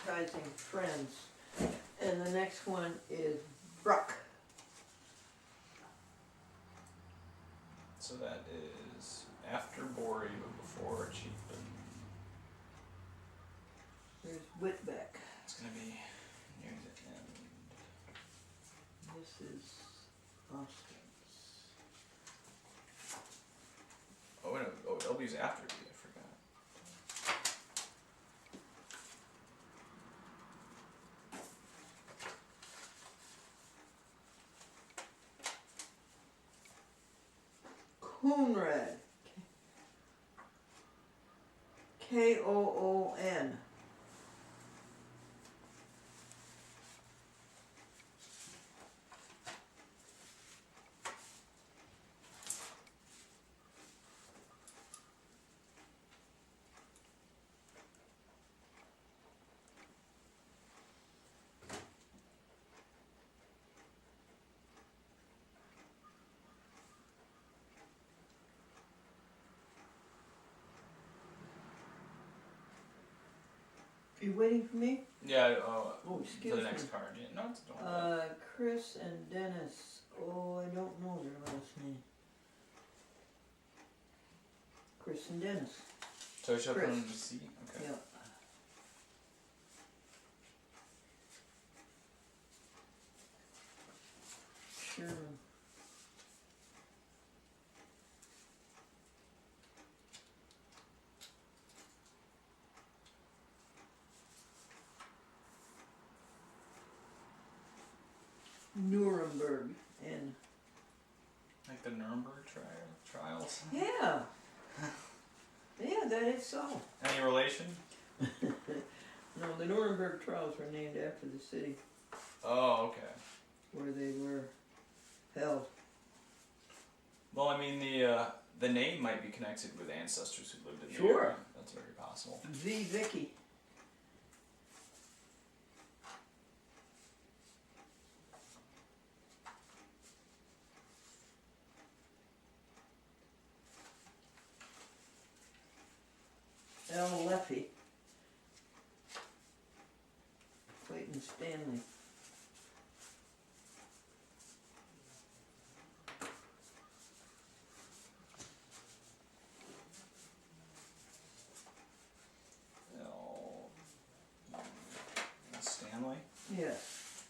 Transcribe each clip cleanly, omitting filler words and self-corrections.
Advertising Friends. And the next one is Bruck. So that is after Bori, but before Cheapman. There's Whitbeck. It's going to be near the end. This is Austin's. Oh, wait, no. Oh, LB's after B, I forgot. Coonrad. Koon. You waiting for me? Yeah, Oh, for excuse the me. next card. Yeah, no, it's don't. Chris and Dennis. Oh, I don't know their last name. Chris and Dennis. So I should Chris. put them to C? Okay. Yeah. Sherman. Nuremberg and Like the Nuremberg trials? yeah. Yeah, that is so. Any relation? No, the Nuremberg trials were named after the city Oh, okay. where they were held. Well, I mean, the name might be connected with ancestors who lived in the Sure. area. That's very possible. V. Vicky. L. Leffy. Clayton Stanley. Stanley? Yes.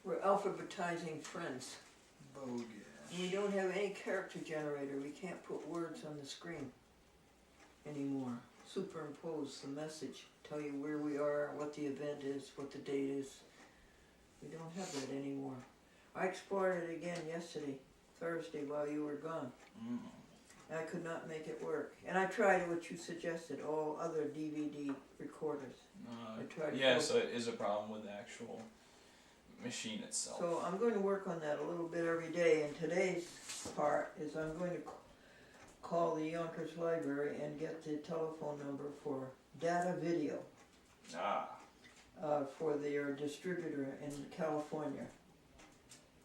We're alphabetizing Friends. Bogus. We don't have any character generator. We can't put words on the screen anymore. Superimpose the message. Tell you where we are, what the event is, what the date is. We don't have that anymore. I explored it again yesterday, Thursday, while you were gone. I could not make it work. And I tried what you suggested, all other DVD recorders. I tried Yeah, so it is a problem with the actual machine itself. So I'm going to work on that a little bit every day, and today's part is I'm going to call the Yonkers Library and get the telephone number for Data Video for their distributor in California,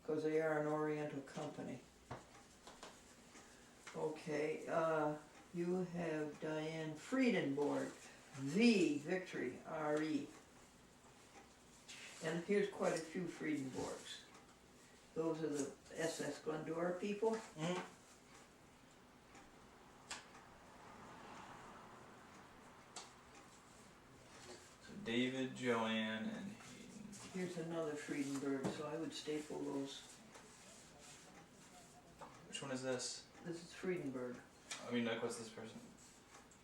because they are an Oriental company. Okay, you have Diane Friedenborg, V, Victory, R-E. And here's quite a few Friedenborgs. Those are the SS Glendora people. So David, Joanne, and Hayden. Here's another Friedenberg, so I would staple those. Which one is this? This is Friedenberg. I mean, like, what's this person?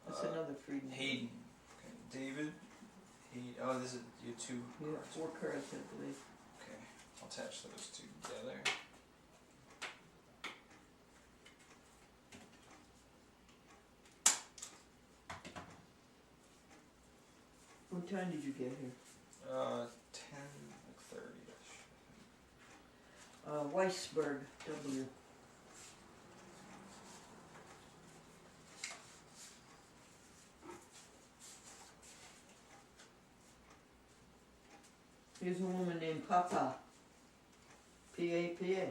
That's another Friedenberg. Hayden. Okay, David. Hayden. Oh, this is you two. Yeah, cards. 4 cards, I believe. Okay, I'll attach those two together. What time did you get here? 10, like 30-ish. Weisberg, W. Here's a woman named Papa. P-A-P-A.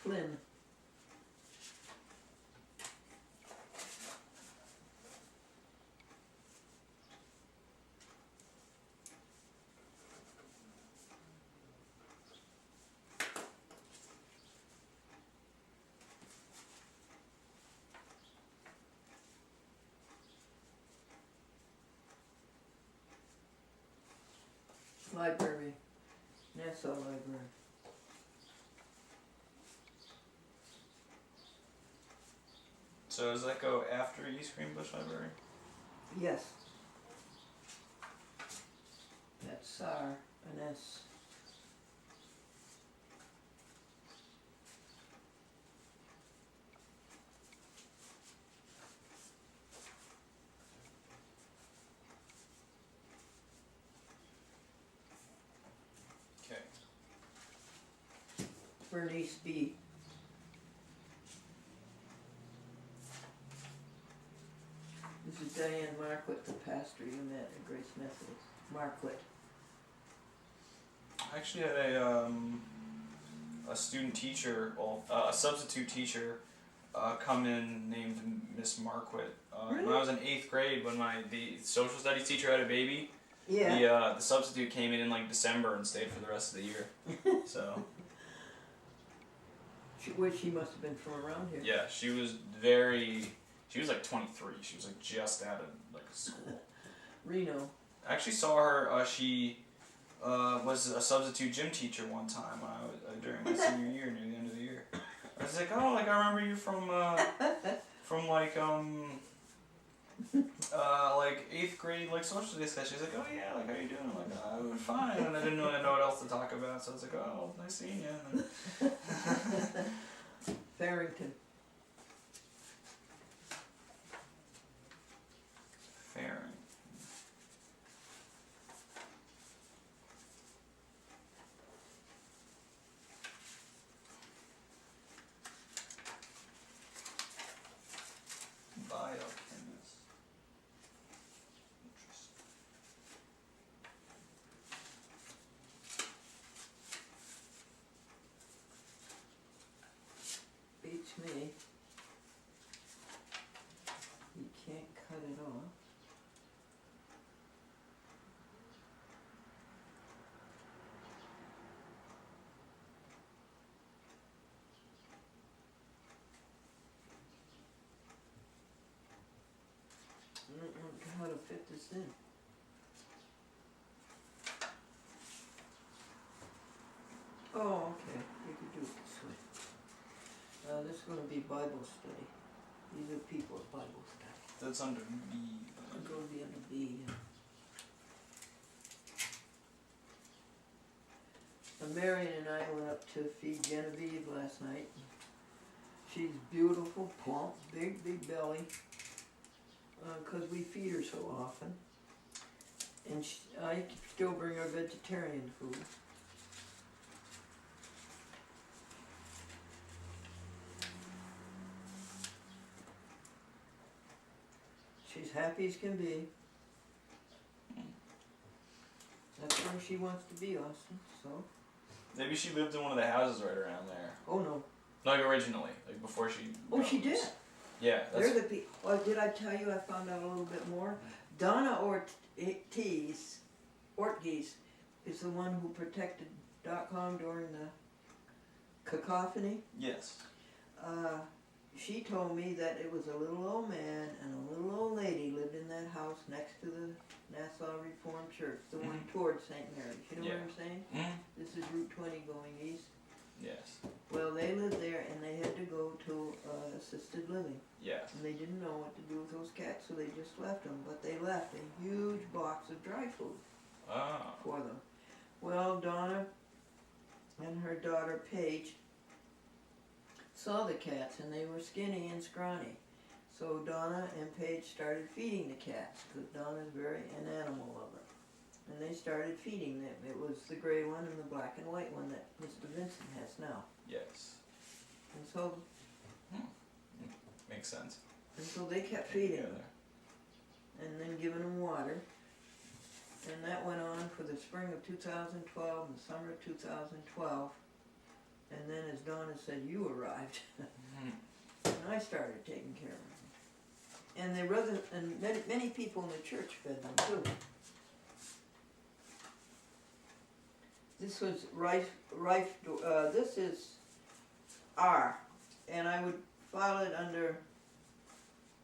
Flynn. Library. Nassau Library. So does that go after East Greenbush Library? Yes. That's SAR, an S. Okay. Bernice B. This is Diane Marquette, the pastor you met at Grace Methodist. Marquette. I actually had a student teacher, well, a substitute teacher, come in named Miss Marquette. Really? When I was in 8th grade, when the social studies teacher had a baby, Yeah. the substitute came in like December and stayed for the rest of the year. So She must have been from around here. yeah, she was like 23. She was like just out of like school. Reno. I actually saw her. She was a substitute gym teacher one time when I was during my senior year, near the end of the year. I was like, oh, like I remember you from like 8th grade like social studies class. She's like, oh yeah, like how you doing? I'm like, oh, I'm fine. And I didn't really know what else to talk about, so I was like, oh, nice seeing you. Farrington. Fair. Biochemist. Interesting. Beats me. You can't cut it off. I don't know how to fit this in. Oh, okay. We could do it this way. This is going to be Bible study. These are people at Bible study. That's under B. I'll go to the end of B. Marion and I went up to feed Genevieve last night. She's beautiful, plump, big belly. Because we feed her so often. And I still bring her vegetarian food. She's happy as can be. That's where she wants to be, Austin, so. Maybe she lived in one of the houses right around there. Oh no. Like originally, like before she. Oh, she did? Yeah. They're the people. Well, did I tell you I found out a little bit more? Donna Ortiz is the one who protected .com during the cacophony. Yes. She told me that it was a little old man and a little old lady lived in that house next to the Nassau Reformed Church, the one towards St. Mary's. You know what I'm saying? Mm-hmm. This is Route 20 going east. Yes. Well, they lived there and they had to go to assisted living. Yes. And they didn't know what to do with those cats, so they just left them. But they left a huge box of dry food for them. Well, Donna and her daughter Paige saw the cats and they were skinny and scrawny. So Donna and Paige started feeding the cats because Donna's an animal lover. and they started feeding them. It was the gray one and the black and white one that Mr. Vincent has now. Yes. And so, Makes sense. they kept feeding them, Together. and then giving them water. And that went on for the spring of 2012 and the summer of 2012. And then, as Donna said, you arrived, and I started taking care of them. And many people in the church fed them too. This was this is R, and I would file it under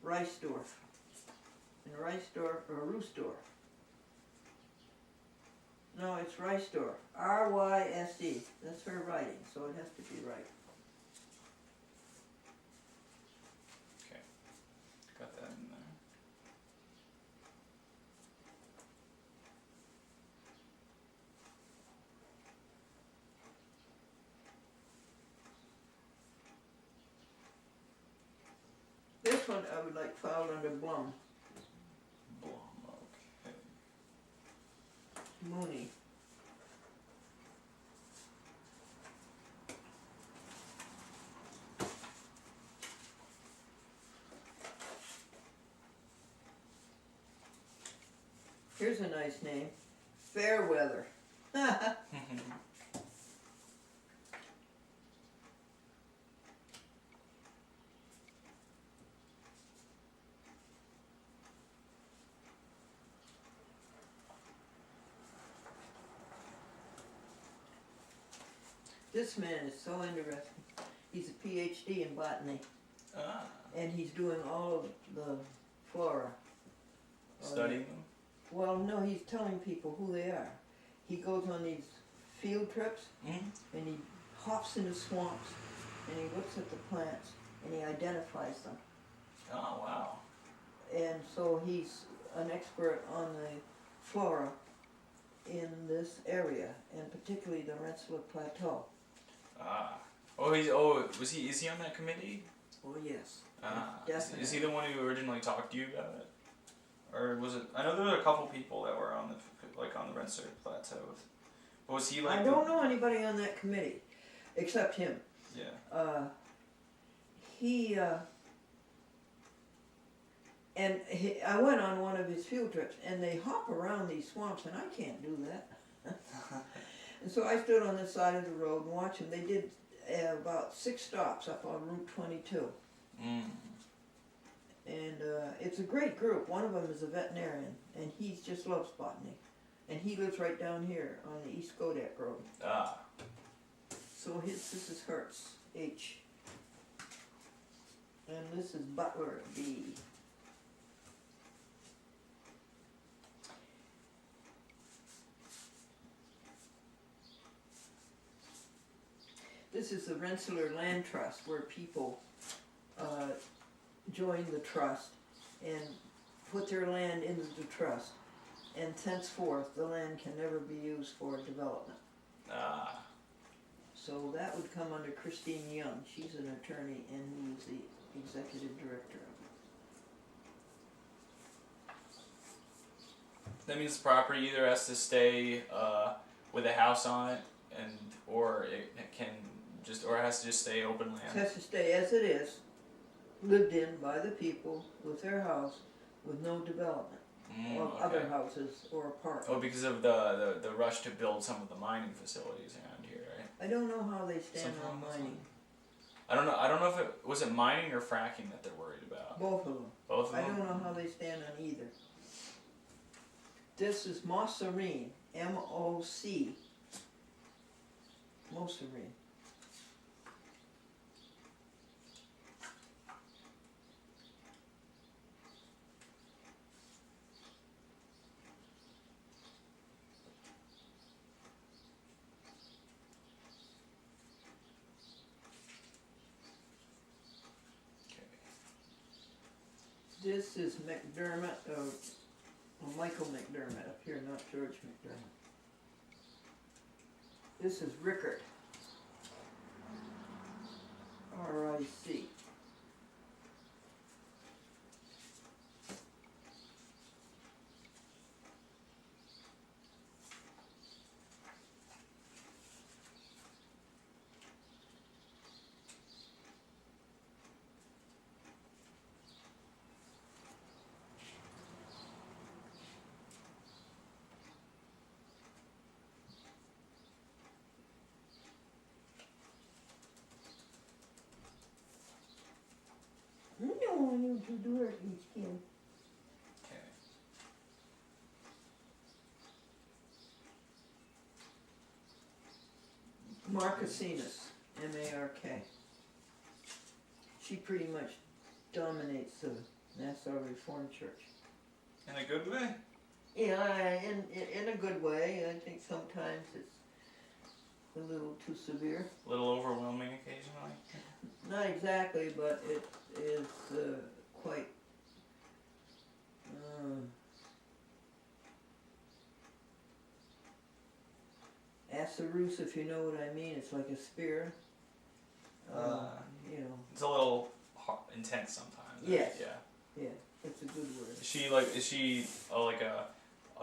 Reisdorf, and Reisdorf or Roosdorf. No, it's Reisdorf. R-Y-S-E. That's her writing, so it has to be right. Okay. Got that in there. This one I would like filed under Blum. Okay. Mooney. Here's a nice name. Fairweather. This man is so interesting. He's a PhD in botany, and he's doing all of the flora. Studying them? Well, no, he's telling people who they are. He goes on these field trips, and he hops into swamps, and he looks at the plants, and he identifies them. Oh, wow. And so he's an expert on the flora in this area, and particularly the Rensselaer Plateau. Is he on that committee? Oh, yes. Is he the one who originally talked to you about it? Or was it, I know there were a couple people that were on the Rensselaer Plateau. But was he like... I don't know anybody on that committee, except him. Yeah. I went on one of his field trips, and they hop around these swamps, and I can't do that. And so I stood on the side of the road and watched them. They did about 6 stops up on Route 22. And it's a great group. One of them is a veterinarian, and he just loves botany. And he lives right down here on the East Godak Road. So this is Hertz, H. And this is Butler, B. This is the Rensselaer Land Trust, where people join the trust and put their land into the trust, and henceforth the land can never be used for development. So that would come under Christine Young. She's an attorney, and he's the executive director of it. That means the property either has to stay with a house on it, or it has to just stay open land. It has to stay as it is, lived in by the people with their house, with no development of other houses or apartments. Oh, because of the rush to build some of the mining facilities around here, right? I don't know how they stand on mining. I don't know if it was mining or fracking that they're worried about. Both of them. Both of them. I don't know how they stand on either. This is Mosserine, M-O-C. Mosserine. This is McDermott, Michael McDermott up here, not George McDermott. This is Rickard, R-I-C. going to do her each can. Okay. Marcasinus, M-A-R-K. She pretty much dominates the Nassau Reformed Church. In a good way? Yeah, in a good way. I think sometimes it's a little too severe. A little overwhelming occasionally? Not exactly, but it is quite Acerus, if you know what I mean. It's like a spear. You know. It's a little intense sometimes. Yes. Yeah. Yeah, it's a good word. Is she like a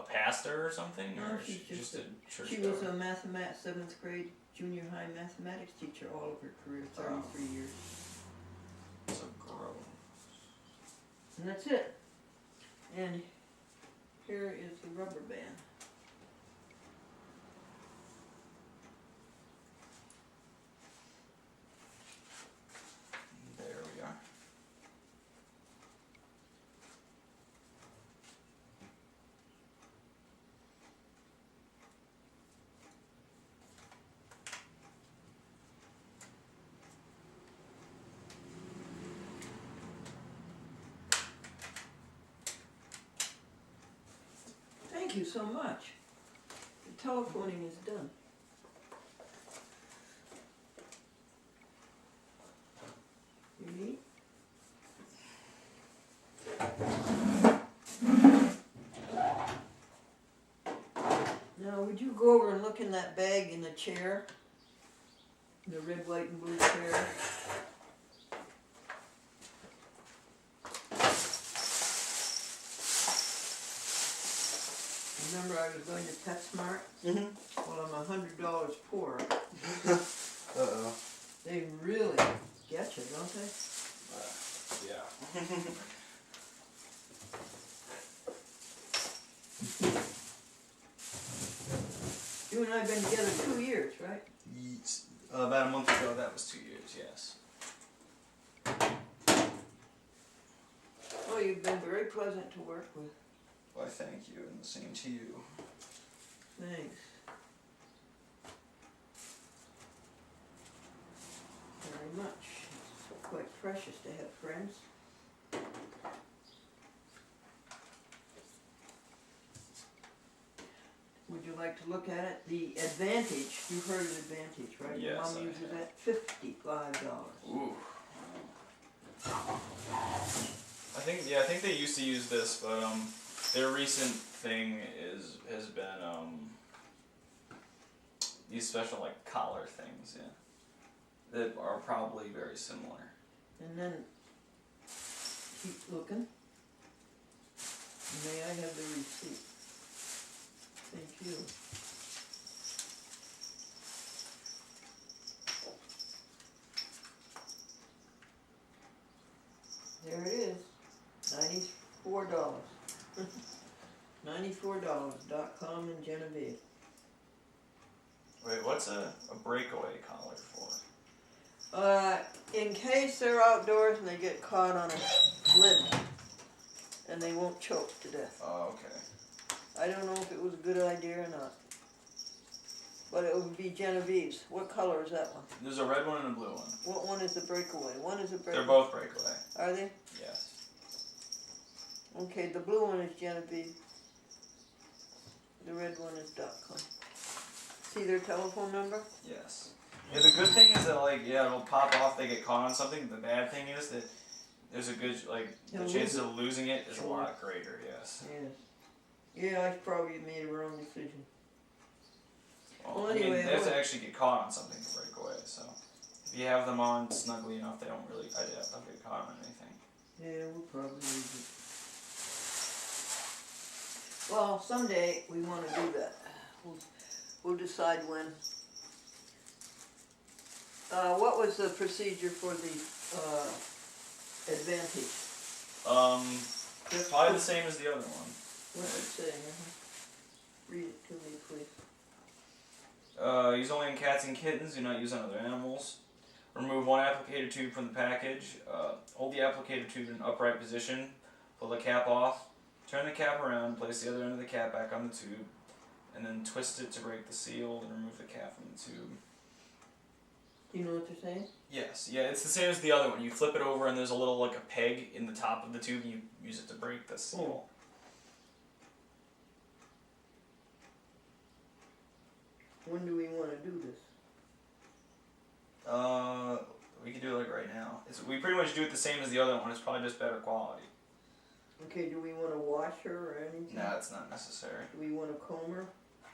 pastor or something? No, or she's just a church She was a 7th grade junior high mathematics teacher all of her career, 33 years. So gross. And that's it. And here is the rubber band. There we are. Thank you so much. The telephoning is done. You need? Now, would you go over and look in that bag in the chair? The red, white, and blue chair? Remember I was going to PetSmart? Mm-hmm. Well, I'm $100 poor. Uh-oh. They really get you, don't they? Yeah. You and I have been together 2 years, right? About a month ago, that was 2 years, yes. Oh, you've been very pleasant to work with. Why, thank you, and the same to you. Thanks. Very much. It's quite precious to have friends. Would you like to look at it? The Advantage, you've heard of Advantage, right? Your Yes, mom I uses have. that $55. Ooh. I think they used to use this, but their recent thing has been these special like collar things, yeah, that are probably very similar. And then keep looking. May I have the receipt? Thank you. There it is. $94. $94.com in Genevieve. Wait, what's a breakaway collar for? In case they're outdoors and they get caught on a lid and they won't choke to death. Oh, okay. I don't know if it was a good idea or not. But it would be Genevieve's. What color is that one? There's a red one and a blue one. What one is the breakaway? One is a breakaway. They're both breakaway. Are they? Yes. Okay, the blue one is Genevieve. The red one is .com. See their telephone number? Yes. Yeah, the good thing is that it'll pop off. They get caught on something. The bad thing is that there's a good the They'll chances lose of losing it is Sure. a lot greater. Yes. Yes. Yeah, I probably made a wrong decision. Well, Well, I mean, anyway, they have to what- actually get caught on something to break away. So if you have them on snugly enough, they don't really. I don't get caught on anything. Yeah, we'll probably lose it. Well, someday we want to do that. We'll decide when. What was the procedure for the Advantage? Probably the same as the other one. What's it say? Read it to me, please. Use only on cats and kittens. Do not use on other animals. Remove one applicator tube from the package. Hold the applicator tube in an upright position. Pull the cap off. Turn the cap around. Place the other end of the cap back on the tube. And then twist it to break the seal and remove the cap from the tube. Do you know what they're saying? Yes. Yeah, it's the same as the other one. You flip it over and there's a little like a peg in the top of the tube and you use it to break the seal. When do we want to do this? We can do it like right now. We pretty much do it the same as the other one. It's probably just better quality. Okay, do we want to wash her or anything? No, it's not necessary. Do we want to comb her?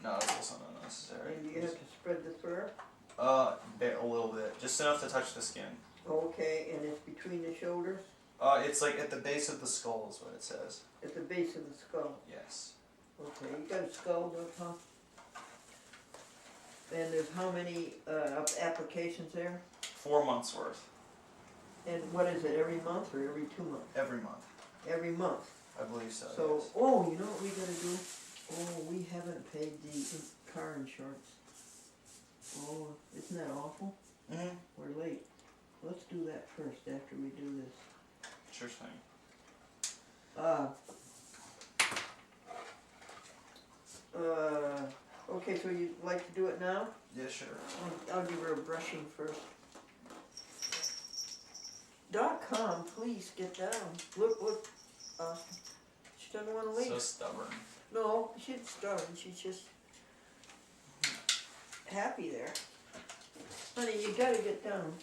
No, it's also not necessary. And do you have to spread the fur? A little bit. Just enough to touch the skin. Okay, and it's between the shoulders? It's like at the base of the skull is what it says. At the base of the skull? Yes. Okay, you got a skull, don't you? And there's how many applications there? 4 months worth. And what is it, every month or every 2 months? Every month. Every month. I believe so. So, yes. oh, you know what we gotta do? Oh, we haven't paid the car insurance. Oh, isn't that awful? Mhm. We're late. Let's do that first after we do this. Sure thing. Okay, so you'd like to do it now? Yeah, sure. I'll give her a brushing first. .com, please get down. Look, she doesn't want to leave. So stubborn. No, she's stubborn. She's just happy there. Honey, you gotta get down.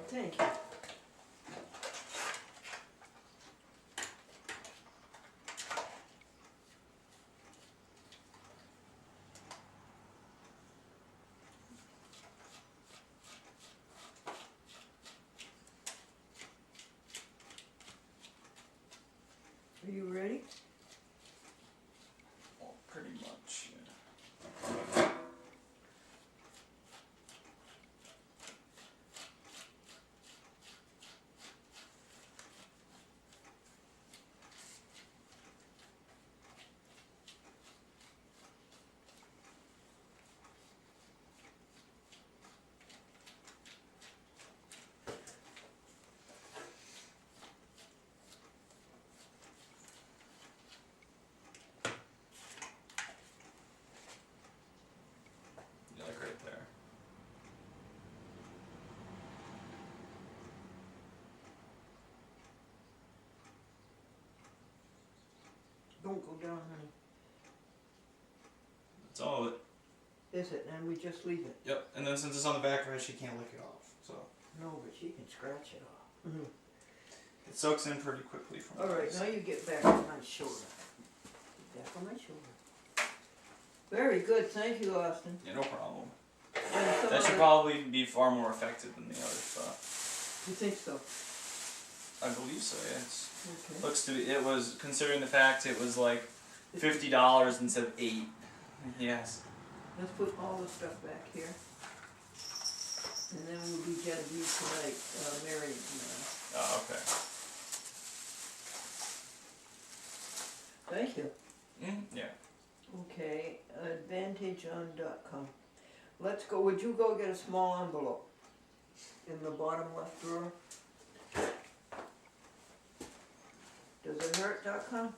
Thank you. Are you ready? Well, pretty much, yeah. Yeah, like right there. Don't go down, honey. That's all of it. Is it? And we just leave it? Yep. And then since it's on the back of it, she can't lick it off. So No, but she can scratch it off. Mm-hmm. it soaks in pretty quickly from All the right, base. now you get back on my shoulder. Get back on my shoulder. Very good, thank you, Austin. Yeah, no problem. And some That should other- probably be far more effective than the other stuff. You think so? I believe so. Yeah. It's, Okay. looks to be. It was considering the fact it was like $50 instead of $8. Yes. Let's put all the stuff back here. And then we'll do Genevieve tonight, Mary tonight. Oh, okay. Thank you. Yeah. Okay, advantageon.com. Let's go, would you go get a small envelope in the bottom left drawer? Does it hurt.com?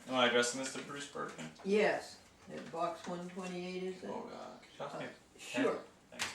Am I addressing this to Bruce Birkin? Yes. At box 128, is it? Oh God. Just me. Sure. Thanks.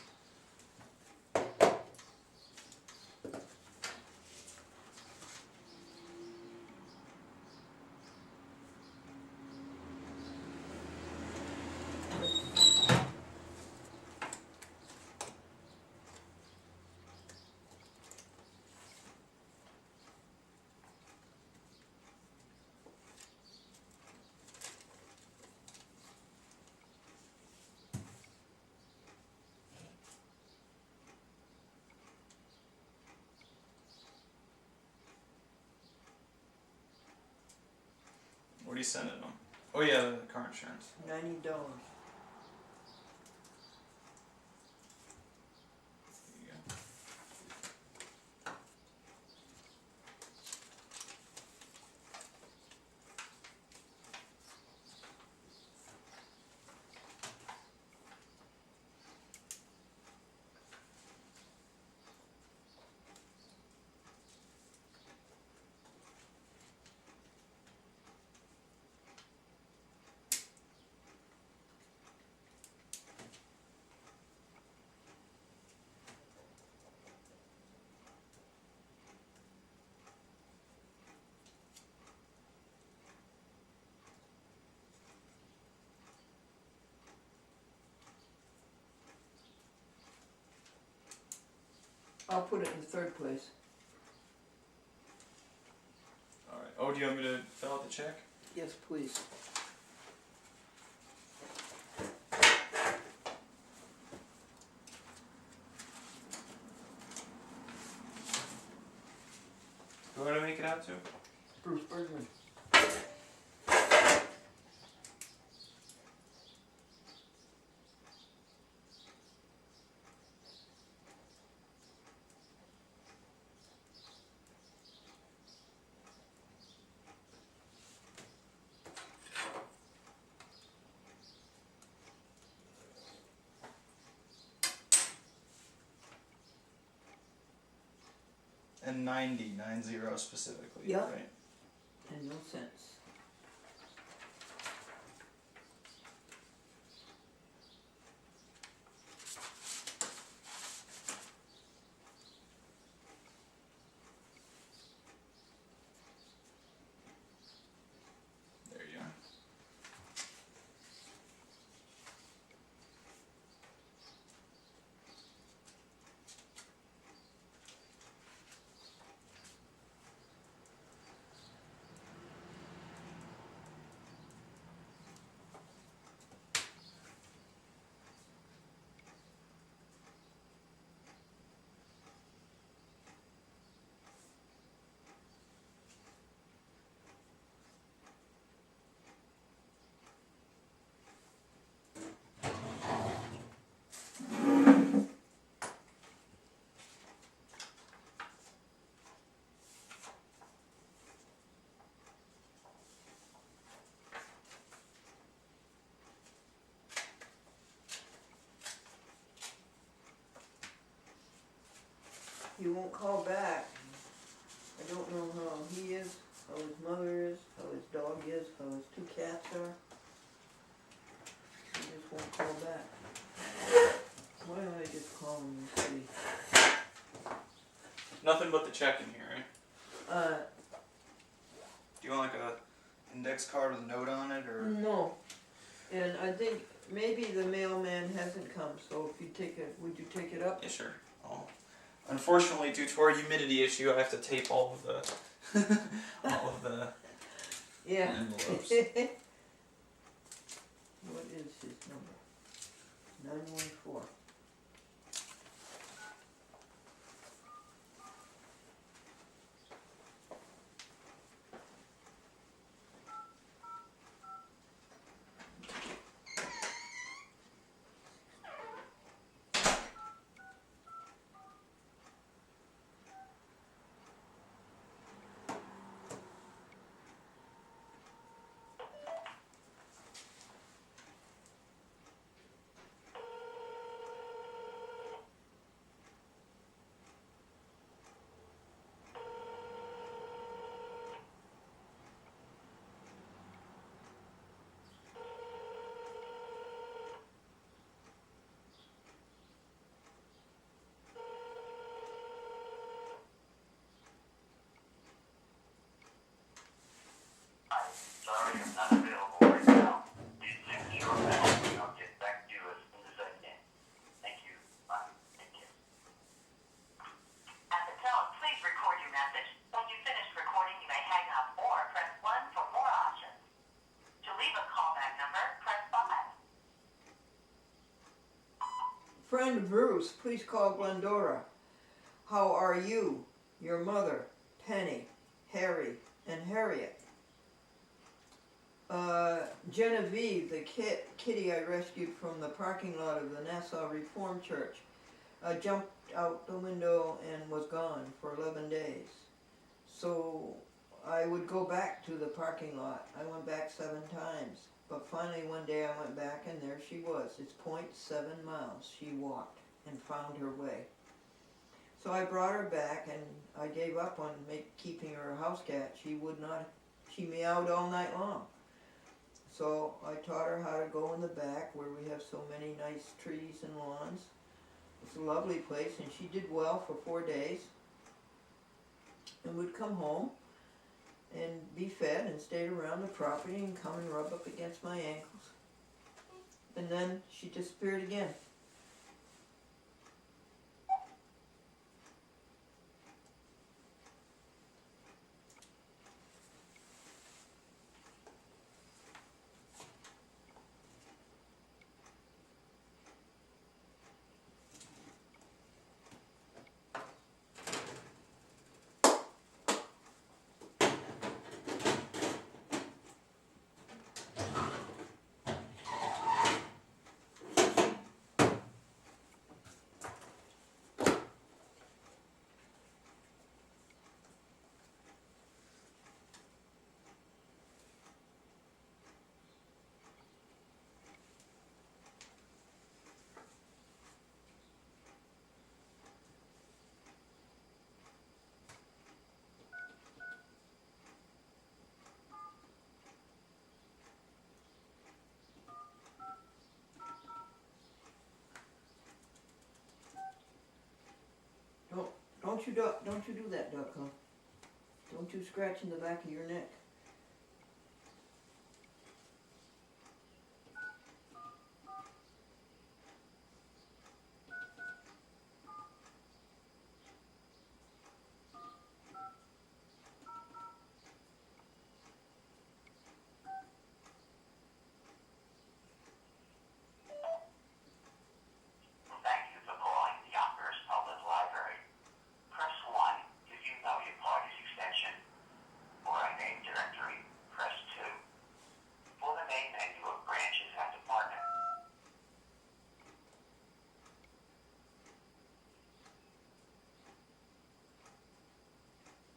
What are you sending them? Oh yeah, the car insurance. $90. There you go. I'll put it in third place. Alright. Oh, do you want me to fill out the check? Yes, please. Who do I make it out to? Bruce Bergman. And 90 specifically. Yeah. Right. And no cents. There you are. You won't call back. I don't know how he is, how his mother is, how his dog is, how his 2 cats are. He just won't call back. Why don't I just call him and see? Nothing but the check in here, right? Uh, Do you want like a index card with a note on it, or? no. And I think maybe the mailman hasn't come, so if you take it, would you take it up? Yeah, sure. Unfortunately, due to our humidity issue, I have to tape all of the all of the Yeah. envelopes. What is his number? 914. Sorry, I'm not available right now. Please leave a short message and I'll get back to you as soon as I can. Thank you. Bye. Take care. At the tone, please record your message. When you've finished recording, you may hang up or press 1 for more options. To leave a callback number, press 5. Friend Bruce, please call Glendora. How are you, your mother, Penny, Harry, and Harriet? Genevieve, the kitty I rescued from the parking lot of the Nassau Reformed Church, jumped out the window and was gone for 11 days. So I would go back to the parking lot. I went back 7 times. But finally one day I went back and there she was. It's 0.7 miles she walked and found her way. So I brought her back and I gave up on keeping her a house cat. She would not, she meowed all night long. So I taught her how to go in the back where we have so many nice trees and lawns. It's a lovely place and she did well for 4 days. And would come home and be fed and stayed around the property and come and rub up against my ankles. And then she disappeared again. Don't you do that, duck, huh? Don't you scratch in the back of your neck. Thank you for calling the Yonkers Public Library. Press 1 if you know your party's extension. For a name directory, press 2. For the main menu of branches and departments.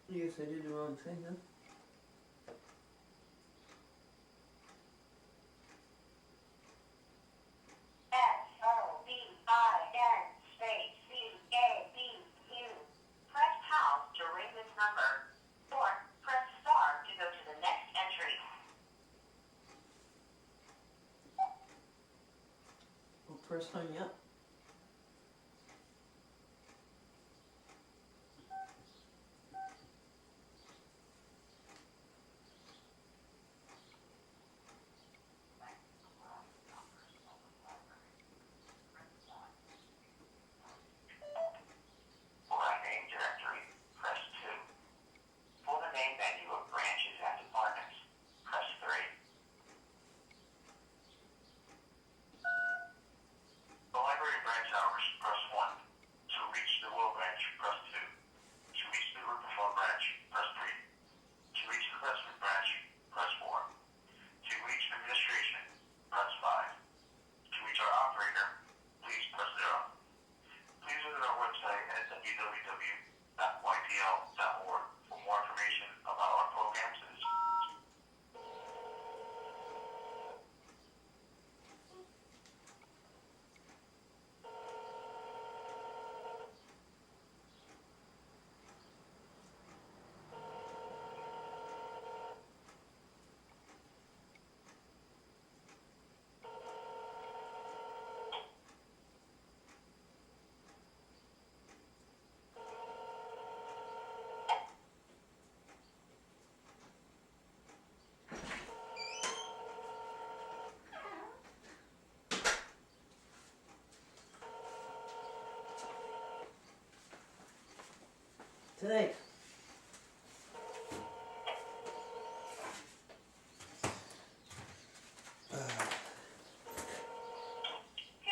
Yes, I did the wrong thing, huh? SOBIN space CABU. Press pound to ring this number, or press star to go to the next entry. Well, press hung up. For a name directory, press 2. For the main menu of branches and departments, press 3. The library branch hours, press 1. To reach the Will branch, press 2. To reach the Rutherford branch, press 3. To reach the Crestwood branch, press 4. To reach administration, press 5. To reach our operator, please press 0. Please visit our website at www.ydl.org for more information about our programs and Today. Good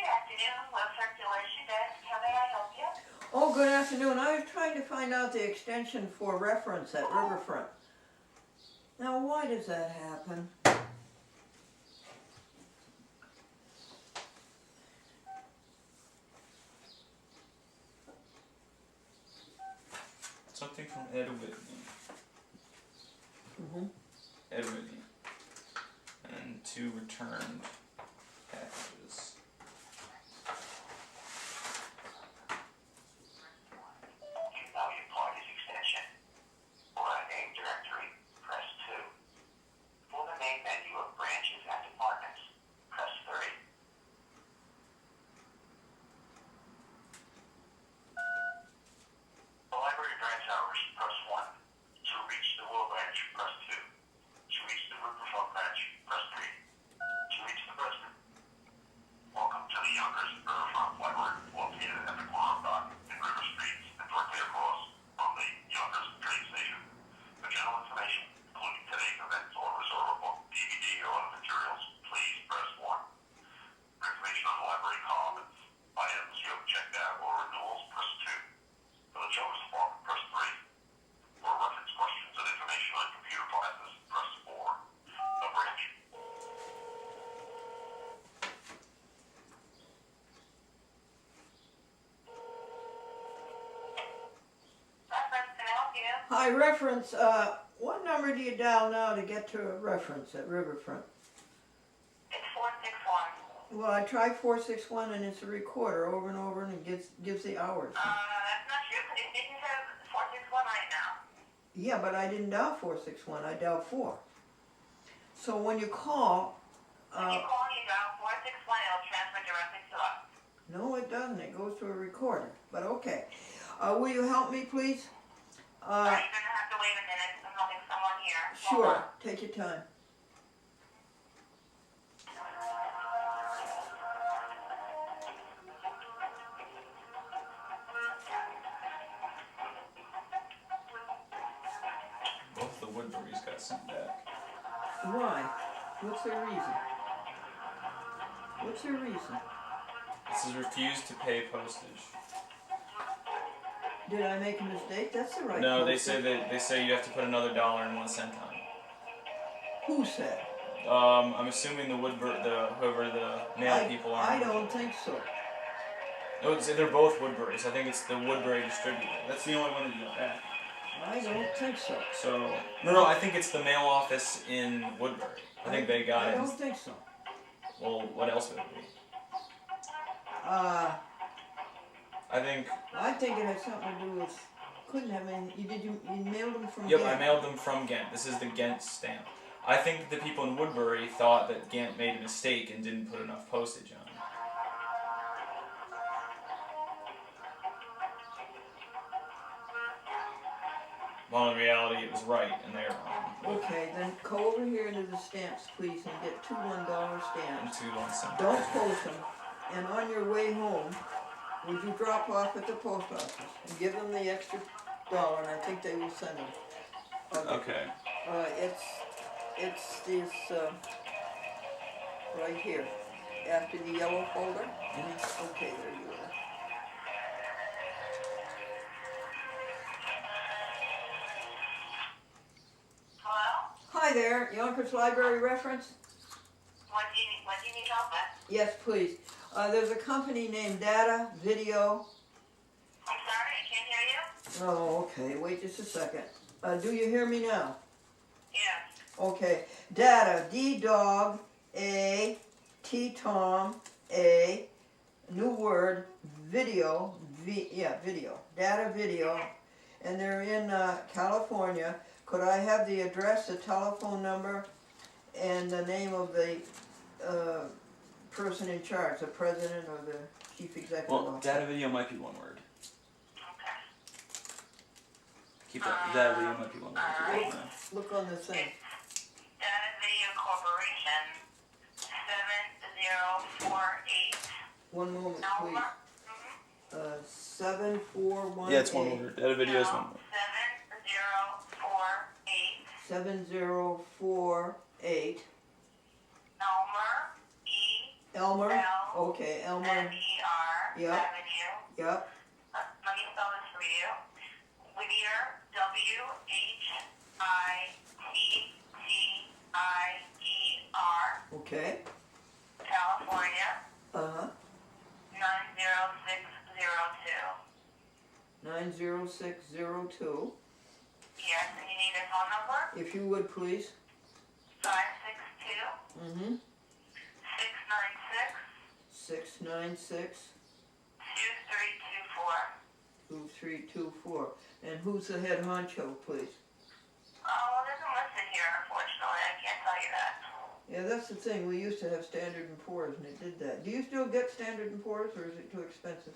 afternoon, Low Circulation Desk. How may I help you? Oh, good afternoon. I was trying to find out the extension for reference at Riverfront. Now, why does that happen? Ed Whitney. Mm-hmm. Ed Whitney. And 2 returned packages. You know your party's extension. For a name directory, press 2. For the main menu of branches and departments, press 3. The library branch hours, press 1. To reach the Will branch, press 2. To reach the Ripperfolk branch, press 3. To reach the president. Welcome to the Yonkers Riverfront Library, located at the corner of Dock and River Streets and directly across from the Yonkers train station. For general information, including today's events or reserve a book, DVD, or other materials, please press 1. For information on library commons, items you have checked out, or renewals, press 2. For the children's department, press 3. For reference questions and information on computer classes, press 4. The branch. Reference, can I help you? Hi, reference. What number do you dial now to get to a reference at Riverfront? It's 461. Well, I tried 461 and it's a recorder over and over and it gives the hours. That's not true, because it didn't have 461 right now. Yeah, but I didn't dial 461. I dialed 4. So when you call, When you call, you dial 461, it'll transfer directly to us. no, it doesn't. It goes to a recorder. But okay. Will you help me, please? You're going to have to wait a minute, I'm helping someone here. Hold Sure. on. Take your time. Both the Woodburys got sent back. Why? What's their reason? What's their reason? It says refuse to pay postage. Did I make a mistake? That's the right. No, they postage. say you have to put another $1.01 on. Who said? I'm assuming whoever the mail people are. I don't think so. No, they're both Woodburys. I think it's the Woodbury distributor. That's the only one that you got back. I don't think so. So no, I think it's the mail office in Woodbury. I think they got I it. don't think so. Well, what else would it be? I think. I think it had something to do with. Couldn't have been. You mailed them from. Yep, Ghent. I mailed them from Ghent. This is the Ghent stamp. I think the people in Woodbury thought that Ghent made a mistake and didn't put enough postage on. Well, in reality, it was right, and they're wrong. Okay, then go over here to the stamps, please, and get two $1 And stamps. 2 1 cent. Don't post them. And on your way home, would you drop off at the post office and give them the extra $1, and I think they will send them. Okay. It's this right here, after the yellow folder. Okay, there you are. Hello? Hi there, Yonkers Library Reference? What do you need help with? Yes, please. There's a company named Data Video. I'm sorry, I can't hear you. Oh, okay, wait just a second. Do you hear me now? Yes. Okay, Data, D-Dog, A, T-Tom, A, new word, video, video, Data Video, and they're in California. Could I have the address, the telephone number, and the name of the person in charge, the president or the chief executive Well, officer? data video might be one word. Okay. Keep that. Data video might be one word. Alright. Look on the thing. Data Video Corporation, 7048 One moment, Elmer. please. 7418. Yeah, it's one word. Data video is one word. 7048 7048. Elmer, Elmer? L. Okay, Elmer. N-E-R Yep. Avenue. Yep. Let me spell this for you. Whittier, W-H-I-T-T-I-E-R, Okay. California, Uh-huh. 90602. 90602. need a phone number. If you would, please. 562 Mm-hmm. 696 696 2324. 2324. And who's the head honcho, please? Well, it isn't listed here, unfortunately. I can't tell you that. Yeah, that's the thing. We used to have Standard & Poor's, and it did that. Do you still get Standard & Poor's, or is it too expensive?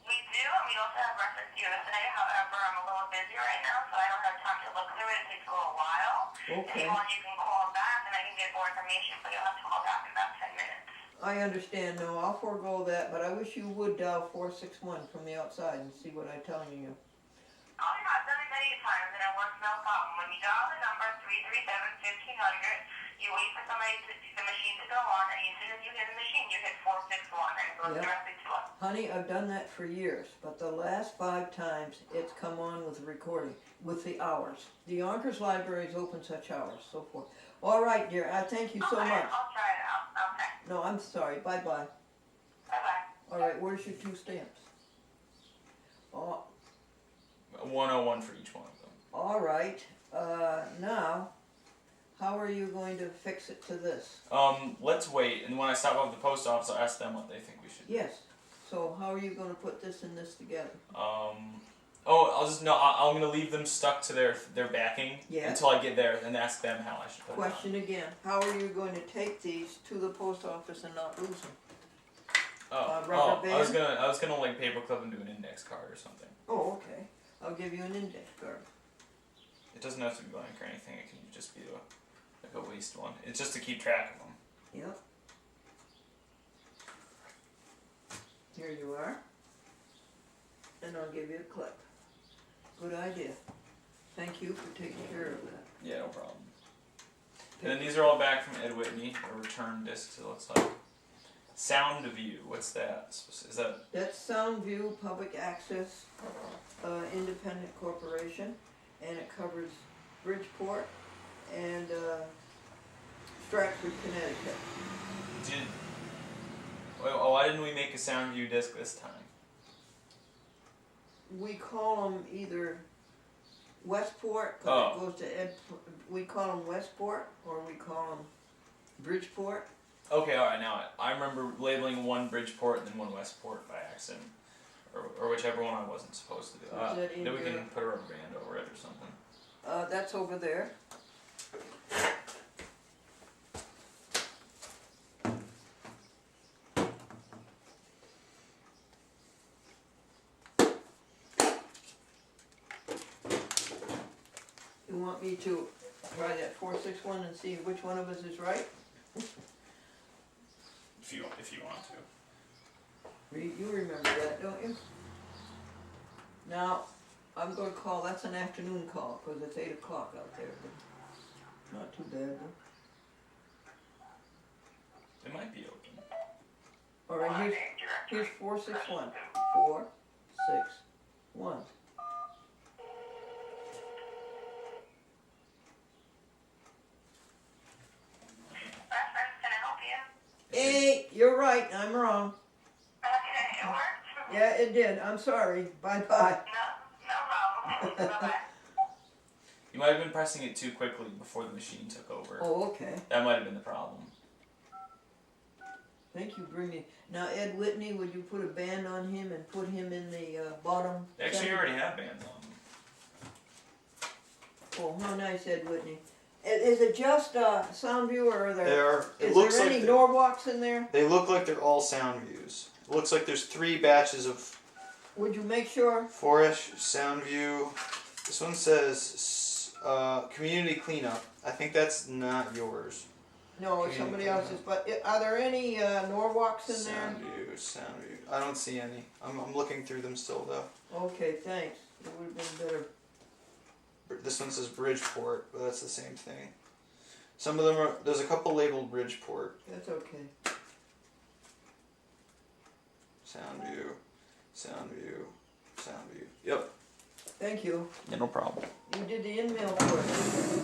We do, and we also have Reference USA. However, I'm a little busy right now, so I don't have time to look through it. It takes a little while. If Okay. you want, you can call back, and I can get more information, but you'll have to call back in about 10 minutes. I understand. No, I'll forego that, but I wish you would dial 461 from the outside and see what I'm telling you. Oh, yeah, I've done it many times, and it works no problem. When you dial the number 337-1500, you wait for the machine to go on, and as soon as you hit the machine, you hit 461, and it goes Yep. directly to us. Honey, I've done that for years, but the last 5 times it's come on with the recording, with the hours. The Yonkers Library is open such hours, so forth. All right, dear, I thank you so Okay, much. I'll try it out. Okay. No, I'm sorry. Bye-bye. Bye-bye. All right, where's your 2 stamps? Oh, 101 for each one of them. all right. Now, how are you going to fix it to this? Let's wait, and when I stop off at the post office, I'll ask them what they think we should do. Yes. So how are you going to put this and this together? I'm gonna leave them stuck to their backing Yeah. until I get there and ask them how I should put Question again. How are you going to take these to the post office and not lose them? it on. rubber I was band? gonna like paperclip and do an index card or something. Oh, okay. I'll give you an index card. It doesn't have to be blank or anything. It can just be a waste one. It's just to keep track of them. Yep. Here you are. And I'll give you a clip. Good idea. Thank you for taking care of that. Yeah, no problem. And then these are all back from Ed Whitney, or return discs, it looks like. Sound View, what's that? Is that... That's Soundview Public Access Independent Corporation, and it covers Bridgeport and Stratford, Connecticut. Why didn't we make a Sound View disc this time? We call them either Westport, because it goes to Ed. We call them Westport, or we call them Bridgeport. Okay, alright, now I remember labeling one Bridgeport and then one Westport by accident. Or whichever one I wasn't supposed to do. Is that in Then we your- can put a rubber band over it or something. That's over there. You want me to try that 461 and see which one of us is right? If you want to. You remember that, don't you? Now, I'm going to call, that's an afternoon call, because it's 8 o'clock out there, but not too bad, though. It might be open. All right, here's 461. 461. Reference, can I help you? Hey, you're right, I'm wrong. Okay, it worked. Yeah, it did. I'm sorry. Bye-bye. No problem. Bye-bye. You might have been pressing it too quickly before the machine took over. Oh, okay. That might have been the problem. Thank you, Brittany. Now, Ed Whitney, would you put a band on him and put him in the bottom? Actually, you center? already have bands on them. Oh, how nice, Ed Whitney. Is it just Soundview, or are They there? are. It Is looks there like any they- Norwalks in there? They look like they're all sound views. It looks like there's 3 batches of Would you make sure? 4-ish sound view. This one says community cleanup. I think that's not yours. No, it's somebody else's. But are there any Norwalks in Sound view, sound view. I don't see any. I'm looking through them still though. there? Okay, thanks. It would have been better. This one says Bridgeport, but that's the same thing. Some of them are. There's a couple labeled Bridgeport. That's okay. Sound view, sound view, sound view. Yep. Thank you. Yeah, no problem. You did the in-mail for us.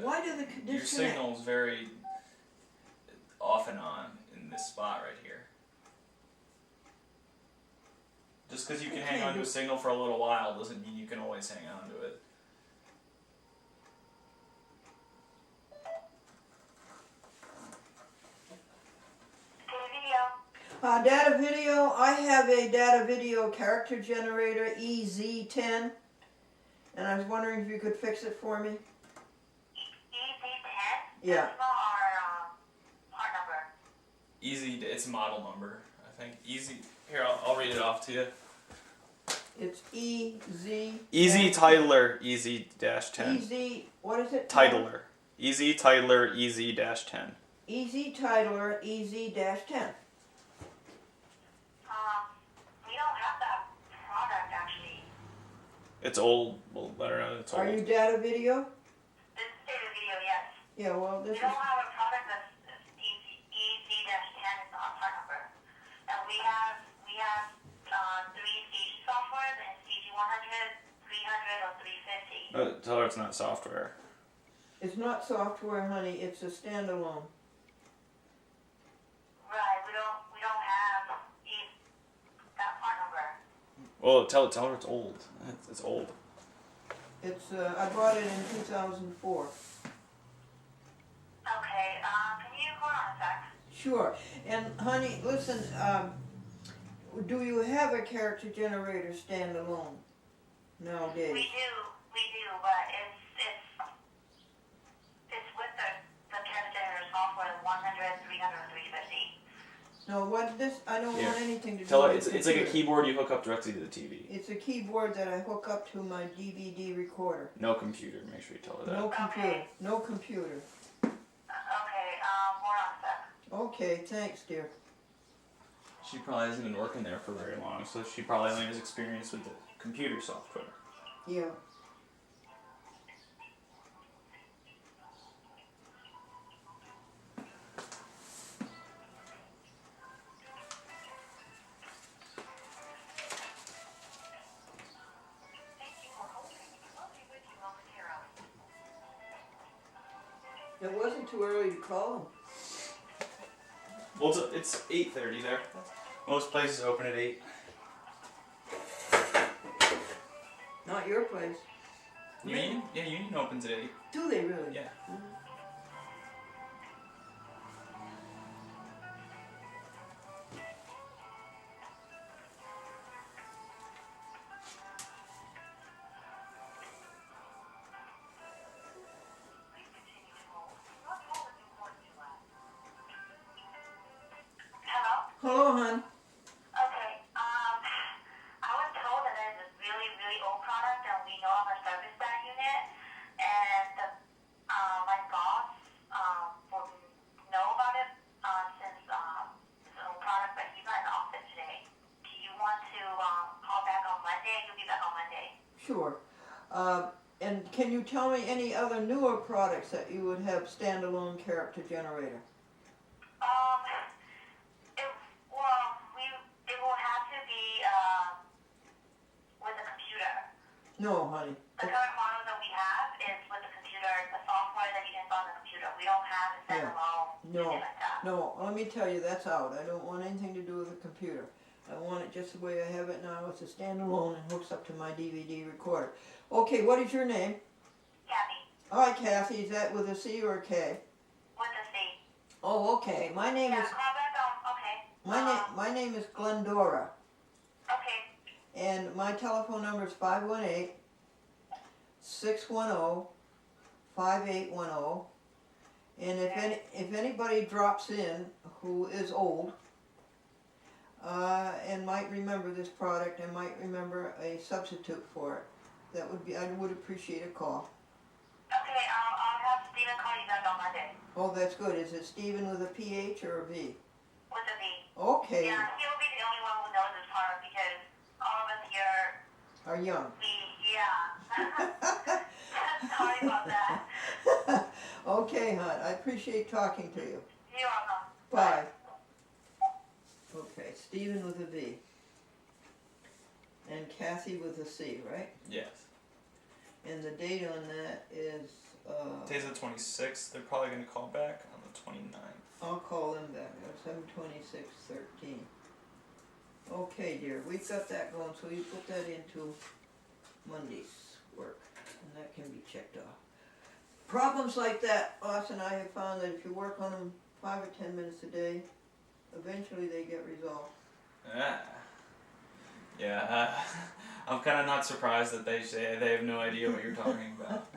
Why do the Your disconnect? signal's very off and on in this spot right here. Just because you can hang on to a signal for a little while doesn't mean you can always hang on to it. Data video, I have a data video character generator EZ10, and I was wondering if you could fix it for me. EZ10? Yeah. That's not our part number. Easy, it's model number, I think. Easy. Here, I'll read it off to you. It's EZ. Easy Titler EZ-10. EZ, what is it? Titler. Easy Titler EZ-10. EZ Titler EZ-10. We don't have that product actually. It's old. Well, I don't know. It's old. Are you data video? This is data video, yes. Yeah, well, We this is. don't have a product that's EZ-10 is not part number. And we have 3 staging softwares and staging 100, 300, or 350. Tell her it's not software. It's not software, honey. It's a standalone. Right, we don't have that part number. Well, tell her it's old. It's old. It's. I bought it in 2004. Okay, can you hold on a sec? Sure. And honey, listen. Do you have a character generator standalone nowadays? We do, but it's with the character generator software, 100, 300, 350. No, what this? I don't Here. want anything to do Tell her with it's like a computer. keyboard you hook up directly to the TV. It's a keyboard that I hook up to my DVD recorder. No computer. Make sure you tell her that. No computer. Okay. No computer. Okay, hold on a sec. Okay, thanks, dear. She probably hasn't been working there for very long, so she probably only has experience with the computer software. Yeah. Thank you for holding. We'll be with you momentarily. It wasn't too early to call him. Well, it's 8:30 there. Most places open at 8. Not your place. Union? Yeah, Union opens at 8. Do they really? Yeah. Please continue to hold. Your call is important to us. Hello? Hello, hon. Okay, I was told that there's this really, really old product and we no longer service that unit. And my boss will know about it since it's an old product, but he's not in the office today. Do you want to call back on Monday? He'll be back on Monday. Sure. And can you tell me any other newer products that you would have standalone character generator? It will have to be with a computer. No, honey. The current model that we have is with the computer, the software that you can install on the computer. We don't have a standalone No. unit like that. No, let me tell you, that's out. I don't want anything to do with the computer. I want it just the way I have it now. It's a standalone and hooks up to my DVD recorder. Okay, what is your name? Kathy, Hi, Kathy. Is that with a C or a K? with the C. Oh, okay. My name Yeah, is call back on, okay. my name is Glendora, Okay, and my telephone number is 518-610-5810. And if anybody drops in who is old and might remember this product and might remember a substitute for it, I would appreciate a call. okay, I'll have Steven call you back on Monday. Oh, that's good. Is it Stephen with a PH or a V? With the V. Okay. Yeah, he will be the only one who knows this product because all of us here, Are young. yeah. Sorry about that. Okay, hon. I appreciate talking to you. You're welcome. Bye. Okay, Stephen with a V. And Kathy with a C, right? Yes. And the date on that is Today's the 26th. They're probably going to call back on the 29th. I'll call them back. 7/26/13. Okay, dear. We've got that going, so you put that into Monday's work, and that can be checked off. Problems like that, Austin, I have found that if you work on them 5 or 10 minutes a day, eventually they get resolved. Ah. Yeah, I'm kind of not surprised that they say they have no idea what you're talking about.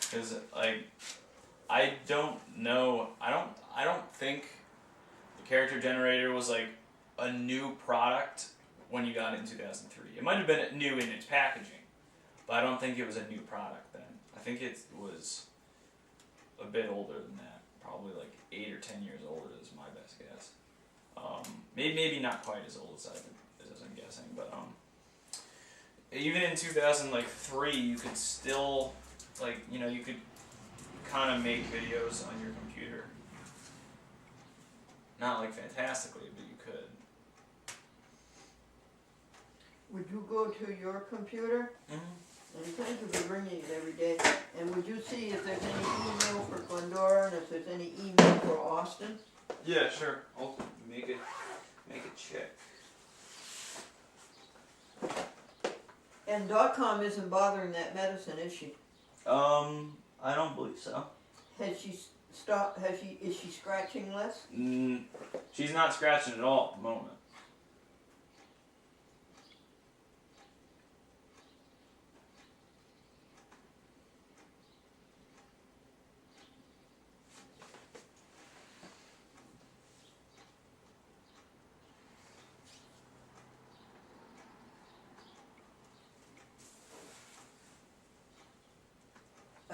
Because, like, I don't know, I don't think the character generator was, like, a new product when you got it in 2003. It might have been new in its packaging, but I don't think it was a new product then. I think it was a bit older than that. Probably, like, 8 or 10 years older is my best guess. Maybe not quite as old as I'm guessing, but even in 2003, you could still, like, you know, you could kind of make videos on your computer. Not like fantastically, but you could. Would you go to your computer? Mm-hmm. And thank you for bringing it every day. And would you see if there's any email for Glendora and if there's any email for Austin? Yeah, sure. I'll make it check. And .com isn't bothering that medicine, is she? I don't believe so. Has she stopped? Is she scratching less? She's not scratching at all at the moment.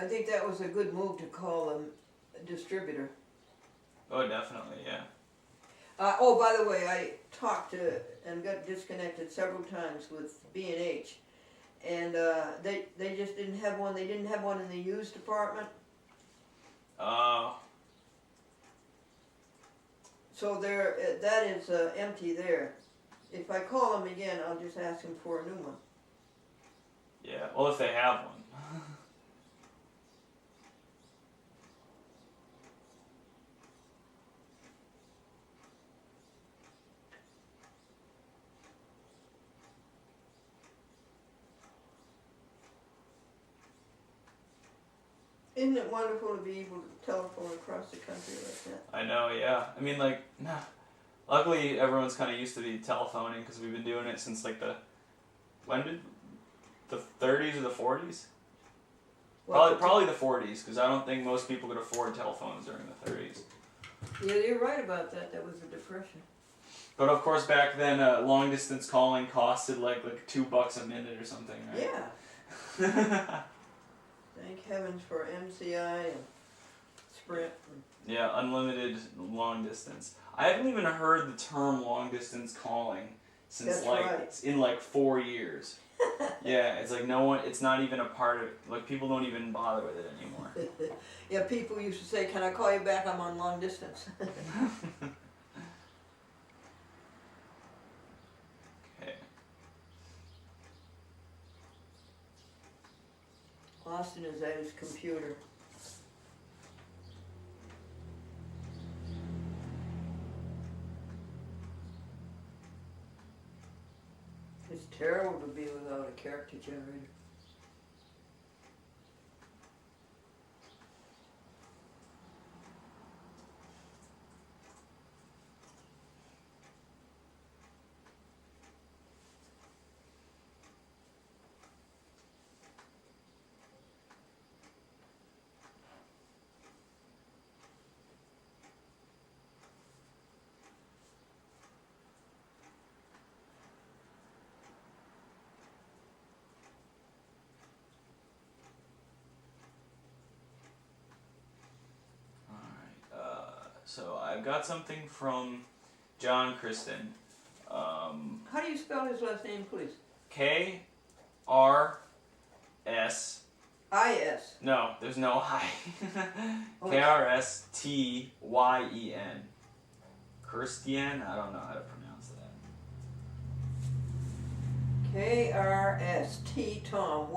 I think that was a good move to call a distributor. Oh, definitely, yeah. Oh, by the way, I talked to and got disconnected several times with B&H, and they just didn't have one. They didn't have one in the used department. So that is empty there. If I call them again, I'll just ask them for a new one. Yeah, well, if they have one. Isn't it wonderful to be able to telephone across the country like that? I know, yeah. I mean, like, luckily everyone's kind of used to be telephoning because we've been doing it since, like, the 30s or the 40s? Probably the 40s, because I don't think most people could afford telephones during the 30s. Yeah, you're right about that. That was the Depression. But of course, back then, long distance calling costed like $2 a minute or something, right? Yeah. Thank heavens for MCI and Sprint. Yeah, unlimited long distance. I haven't even heard the term long distance calling since in 4 years. Yeah, it's like it's not even a part of it. Like, people don't even bother with it anymore. Yeah, people used to say, "Can I call you back? I'm on long distance." Okay. Austin is at his computer. It's terrible to be without a character generator. So I've got something from John Kristen. How do you spell his last name, please? K-R-S. I-S. No, there's no I. Oh, K-R-S-T-Y-E-N. Christian? I don't know how to pronounce KRST Tom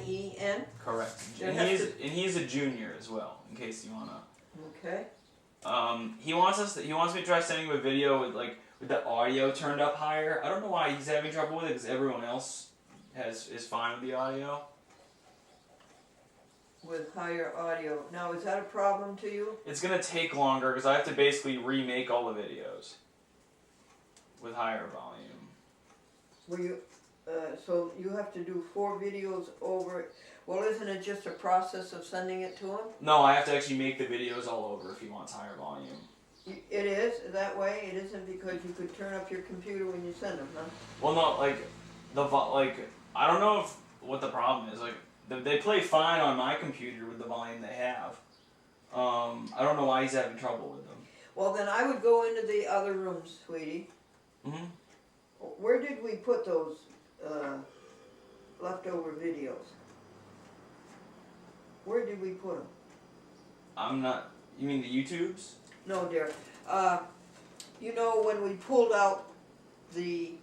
YEN. Correct. There And has he's a junior as well, in case you wanna. Okay. He wants me to try sending him a video with the audio turned up higher. I don't know why he's having trouble with it, because everyone else is fine with the audio. With higher audio. Now, is that a problem to you? It's gonna take longer because I have to basically remake all the videos with higher volume. Will you? So you have to do 4 videos over. Well, isn't it just a process of sending it to him? No, I have to actually make the videos all over if he wants higher volume. It is that way. It isn't because you could turn up your computer when you send them, huh? Well, no, I don't know what the problem is. They play fine on my computer with the volume they have. I don't know why he's having trouble with them. Well, then I would go into the other rooms, sweetie. Mhm. Where did we put those leftover videos? Where did we put them? I'm not. You mean the YouTubes? No, dear. You know when we pulled out the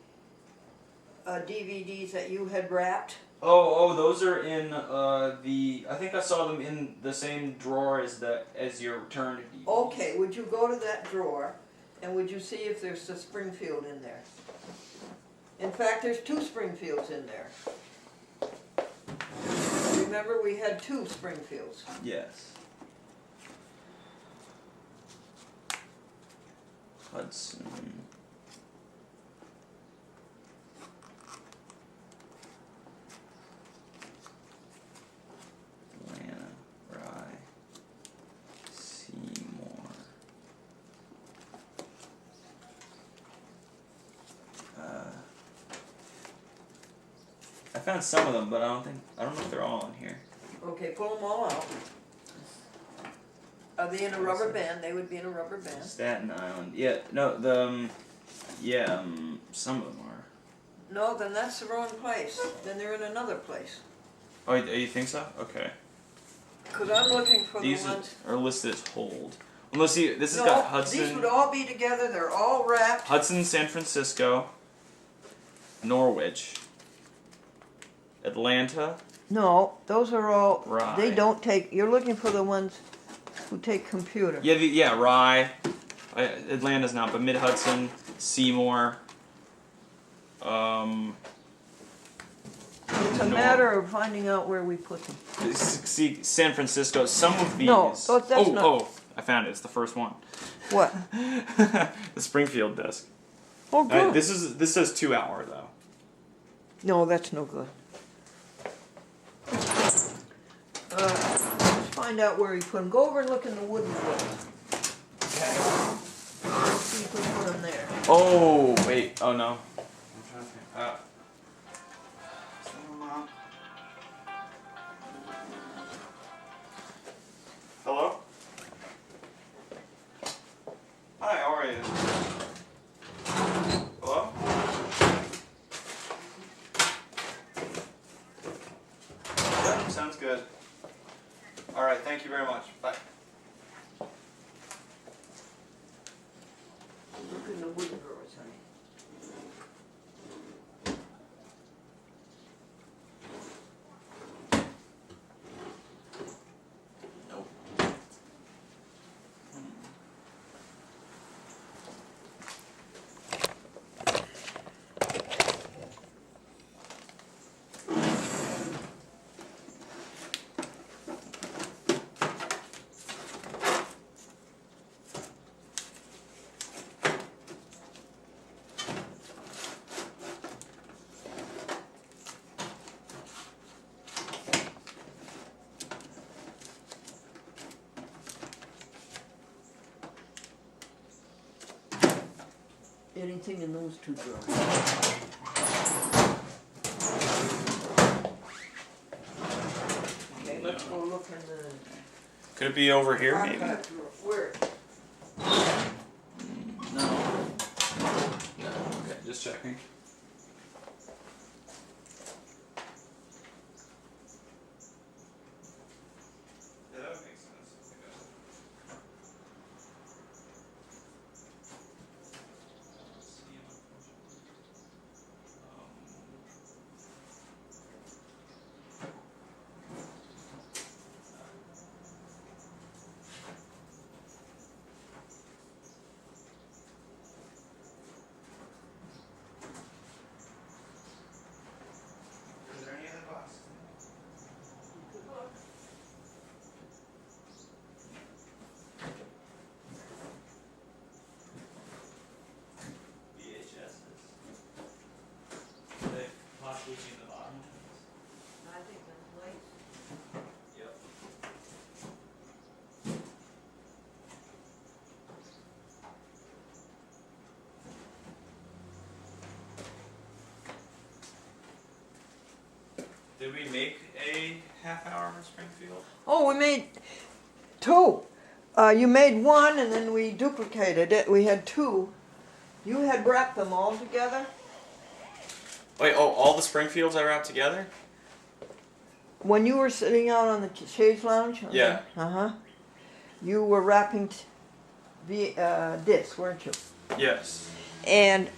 DVDs that you had wrapped? Oh, those are in the. I think I saw them in the same drawer as your returned DVD. Okay, would you go to that drawer and would you see if there's a Springfield in there? In fact, there's 2 Springfields in there. Remember, we had 2 Springfields. Yes. Hudson. Atlanta, Rye, Seymour. I found some of them, but I don't know if they're all in here. Okay, pull them all out. Are they in a rubber band? They would be in a rubber band. Staten Island. Yeah, no, some of them are. No, then that's the wrong place. Then they're in another place. Oh, you think so? Okay. Because I'm looking for These the ones. are listed as hold. Unless this has No, got Hudson. these would all be together. They're all wrapped. Hudson, San Francisco, Norwich, Atlanta. No, those are all. Rye. They don't take. You're looking for the ones who take computer. Yeah, Rye. Atlanta's not, but Mid Hudson, Seymour. It's a matter of finding out where we put them. See, San Francisco. Some of these. No, that's not. Oh, I found it. It's the first one. What? The Springfield disc. Oh, good. This says 2 hour though. No, that's no good. Let's find out where he put them. Go over and look in the wooden drawers. Okay. See if we put them there. Oh wait. Oh no. I'm trying to think. Hello? Hi, how are you? Hello? Yeah, sounds good. Alright, thank you very much. Bye. Look in the wooden drawers, honey. Nope. Anything in those 2 drawers? Okay, let's go look in the Could it be over here, maybe? archive drawer. Where? No. No. Okay, just checking. Yeah, that would make sense. Did we make a half hour in Springfield? Oh, we made 2. You made 1 and then we duplicated it. We had 2. You had wrapped them all together. Wait, oh, all the Springfields I wrapped together? When you were sitting out on the chaise lounge? Yeah. Uh-huh. You were wrapping this, weren't you? Yes. And,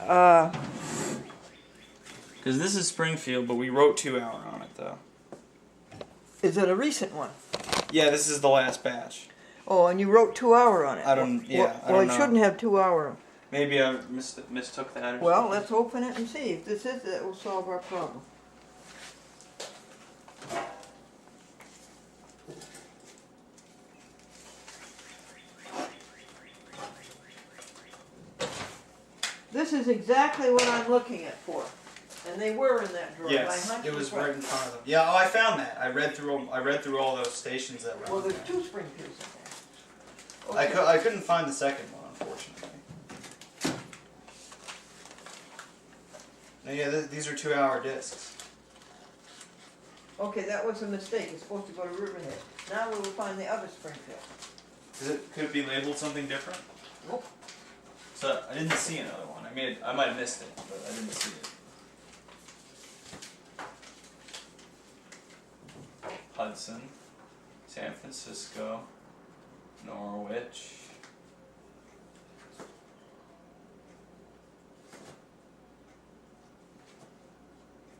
Because this is Springfield, but we wrote 2 hour on it, though. is it a recent one? Yeah, this is the last batch. Oh, and you wrote 2 hour on it. I don't- yeah, I Well, don't it know. shouldn't have 2 hour. Maybe I mistook that or Well, something. let's open it and see. If this is it, it will solve our problem. This is exactly what I'm looking at for. And they were in that drawer. Yes, My hunch it was right. right in front of them. Yeah, oh, I found that. I read through all those stations that were. Well, on there's there. 2 Springfields in there. I couldn't find the second one, unfortunately. No, yeah, these are 2 hour discs. Okay, that was a mistake. It's supposed to go to Riverhead. Now we will find the other Springfield. Could it be labeled something different? Nope. So I didn't see another one. I might have missed it, but I didn't see it. Hudson, San Francisco, Norwich.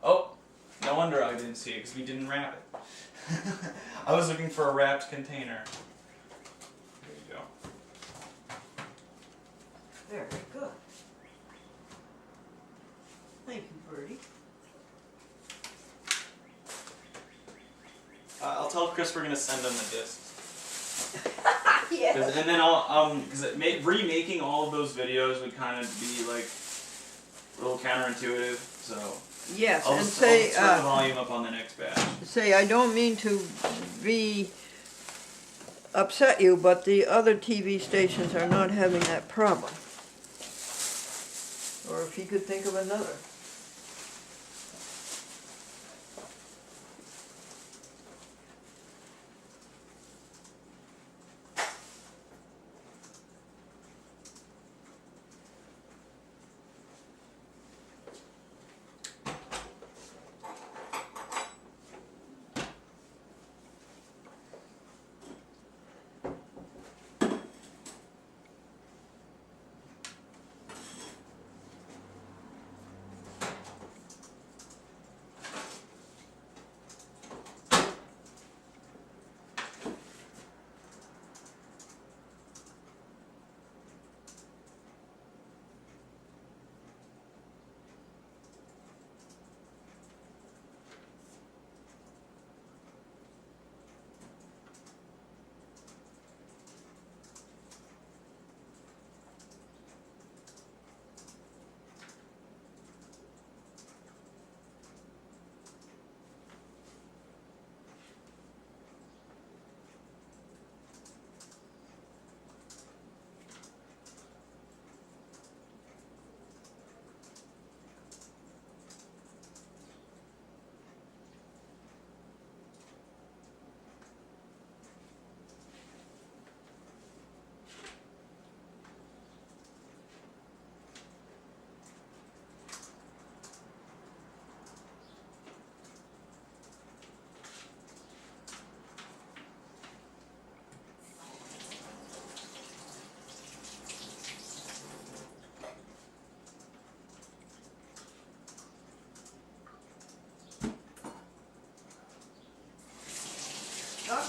Oh, no wonder I didn't see it because we didn't wrap it. I was looking for a wrapped container. There you go. Very good. Thank you, Bertie. I'll tell Chris we're gonna send him the discs. Yes. And then I'll because remaking all of those videos would kind of be like a little counterintuitive. So Yes, I'll and just say, I'll turn the volume up on the next batch. I don't mean to be upset you, but the other TV stations are not having that problem. Or if you could think of another.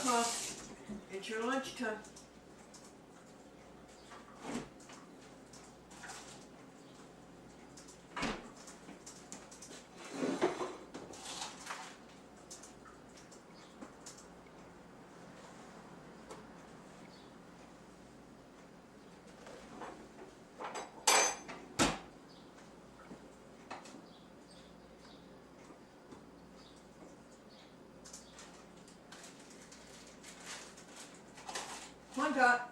Knock. It's your lunchtime. Come on, Dot.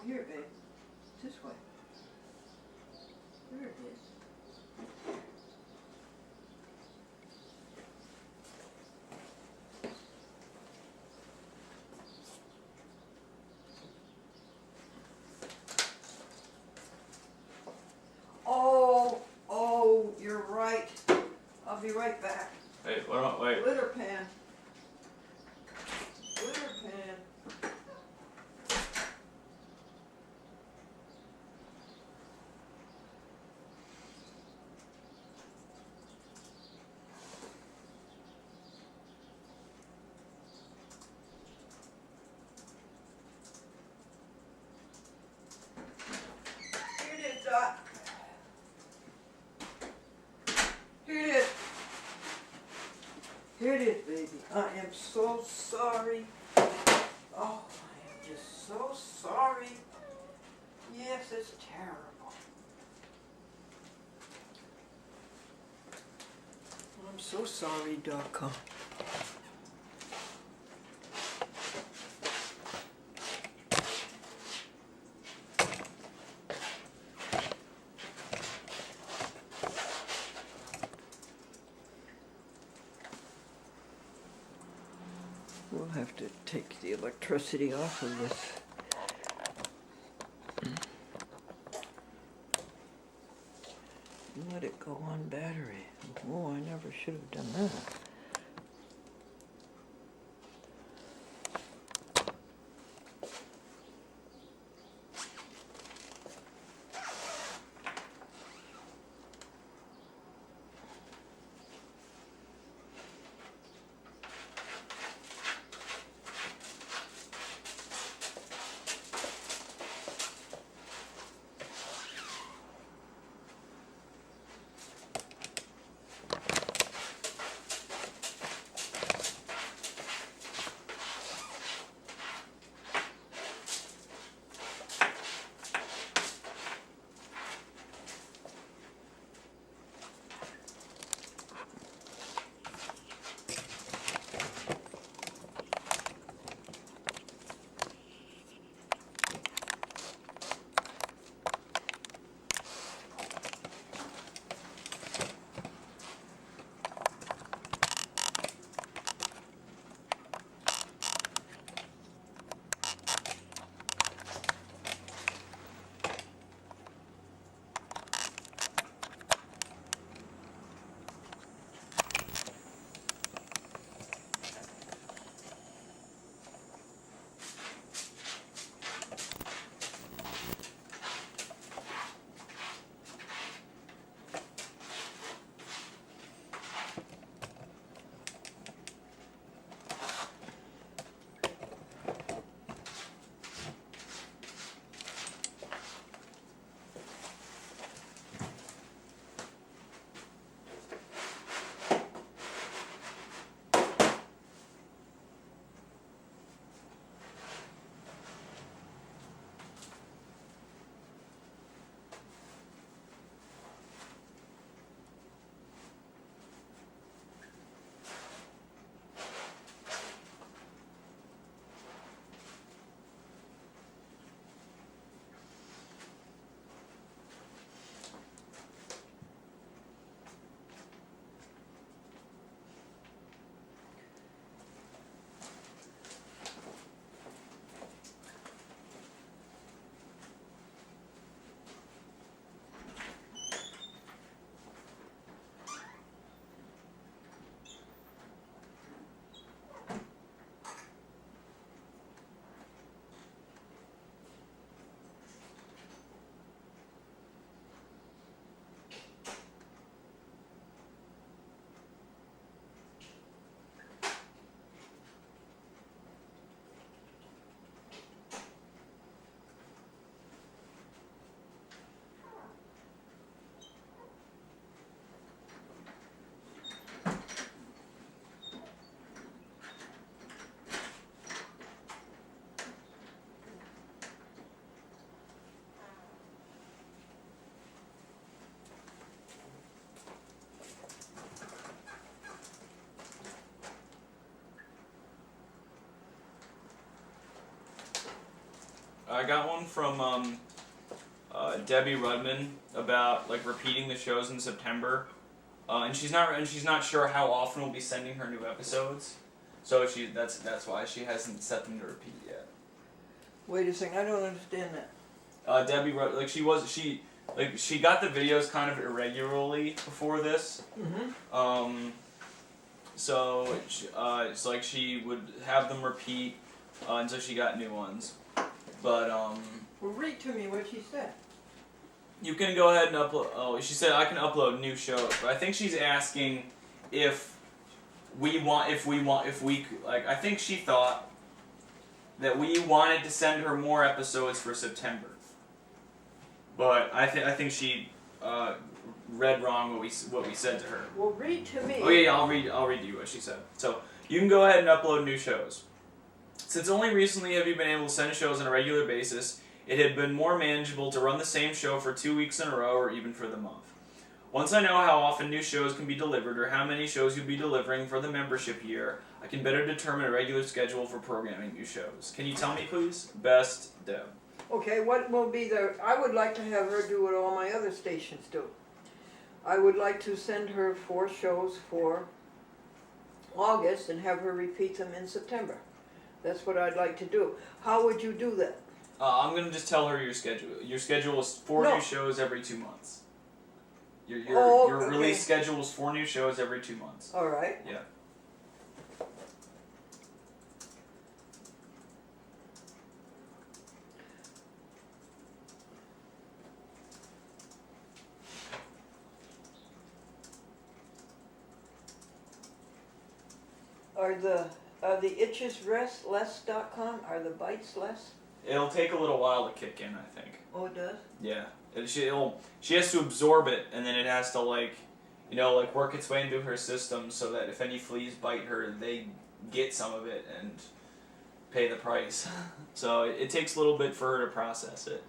Here, babe. This way. There it is. Oh, you're right. I'll be right back. Wait, what am I, wait. Glitter pen. Glitter pen. Here it is, Dot. Here it is. Here it is, baby. I am so sorry. Oh, I am just so sorry. Yes, it's terrible. I'm so sorry, Doc. We'll have to take the electricity off of this. Let it go on battery. Oh, I never should have done that. got one from Debbie Rudman about like repeating the shows in September, and she's not sure how often we'll be sending her new episodes, so that's why she hasn't set them to repeat yet. Wait a second, I don't understand that. Debbie she got the videos kind of irregularly before this. Mm-hmm. So it's like she would have them repeat until she got new ones, but Well, read to me what she said. you can go ahead and upload. Oh, she said I can upload new shows, but I think she's asking if we like. I think she thought that we wanted to send her more episodes for September, but I think she read wrong what we said to her. Well, read to me. Oh yeah, I'll read to you what she said. So you can go ahead and upload new shows. Since only recently have you been able to send shows on a regular basis, it had been more manageable to run the same show for 2 weeks in a row or even for the month. Once I know how often new shows can be delivered or how many shows you'll be delivering for the membership year, I can better determine a regular schedule for programming new shows. Can you tell me, please? Best, Deb. Okay, what will be I would like to have her do what all my other stations do. I would like to send her 4 shows for August and have her repeat them in September. That's what I'd like to do. How would you do that? I'm going to just tell her your schedule. Your schedule is 4 No. new shows every 2 months. Your okay. release schedule is 4 new shows every 2 months. All right. Yeah. Are the itches less.com? Are the bites less? It'll take a little while to kick in, I think. Oh, it does? Yeah. She has to absorb it, and then it has to work its way into her system so that if any fleas bite her, they get some of it and pay the price. So it takes a little bit for her to process it.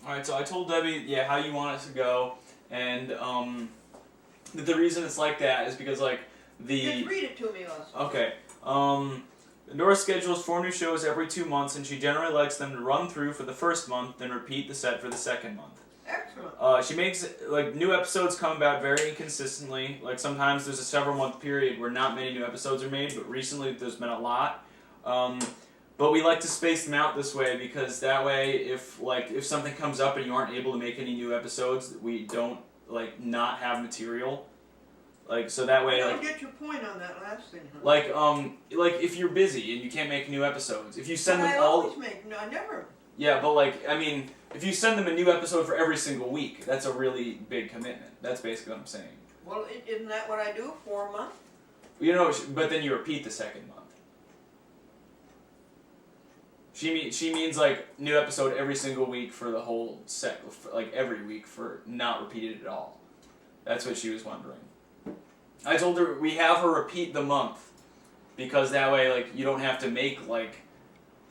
Alright, so I told Debbie, how you want it to go, and that the reason it's like that is because like Just read it to me also. Okay. Glendora schedules 4 new shows every 2 months, and she generally likes them to run through for the first month, then repeat the set for the second month. Excellent. She makes like new episodes come about very inconsistently. Like sometimes there's a several month period where not many new episodes are made, but recently there's been a lot. But we like to space them out this way because that way, if something comes up and you aren't able to make any new episodes, we don't like not have material. Like so that way, I like don't get your point on that last thing. Huh? like if you're busy and you can't make new episodes, if you send But them I all. always make. No, I never. Yeah, but like I mean, if you send them a new episode for every single week, that's a really big commitment. That's basically what I'm saying. Well, isn't that what I do for a month? You know, but then you repeat the second month. She means like new episode every single week for the whole set, like every week for not repeated at all. That's what she was wondering. I told her we have her repeat the month because that way like you don't have to make like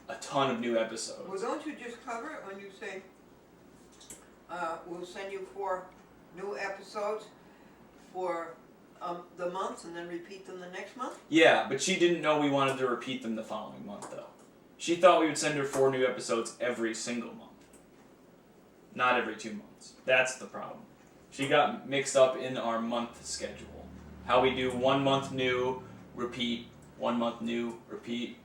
a ton of new episodes. Well, don't you just cover it when you say, we'll send you 4 new episodes for the month and then repeat them the next month? Yeah, but she didn't know we wanted to repeat them the following month though. She thought we would send her 4 new episodes every single month. Not every 2 months. That's the problem. She got mixed up in our month schedule. How we do 1 month new, repeat, 1 month new, repeat.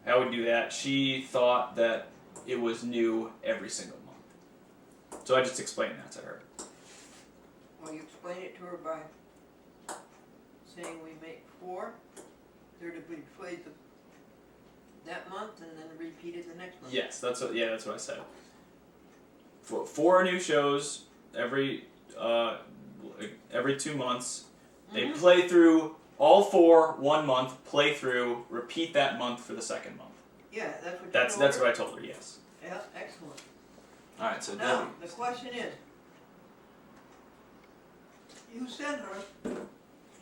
How we do that. She thought that it was new every single month. So I just explained that to her. Well, you explain it to her by saying we make 4. They're to be played that month and then repeated the next month. Yes, that's what I said. 4 new shows every 2 months. They play through all 4 1 month, play through, repeat that month for the second month. Yeah, that's what you That's told her? what I told her. Yes. Yeah, excellent. All right. So Now, Debbie. the question is, you sent her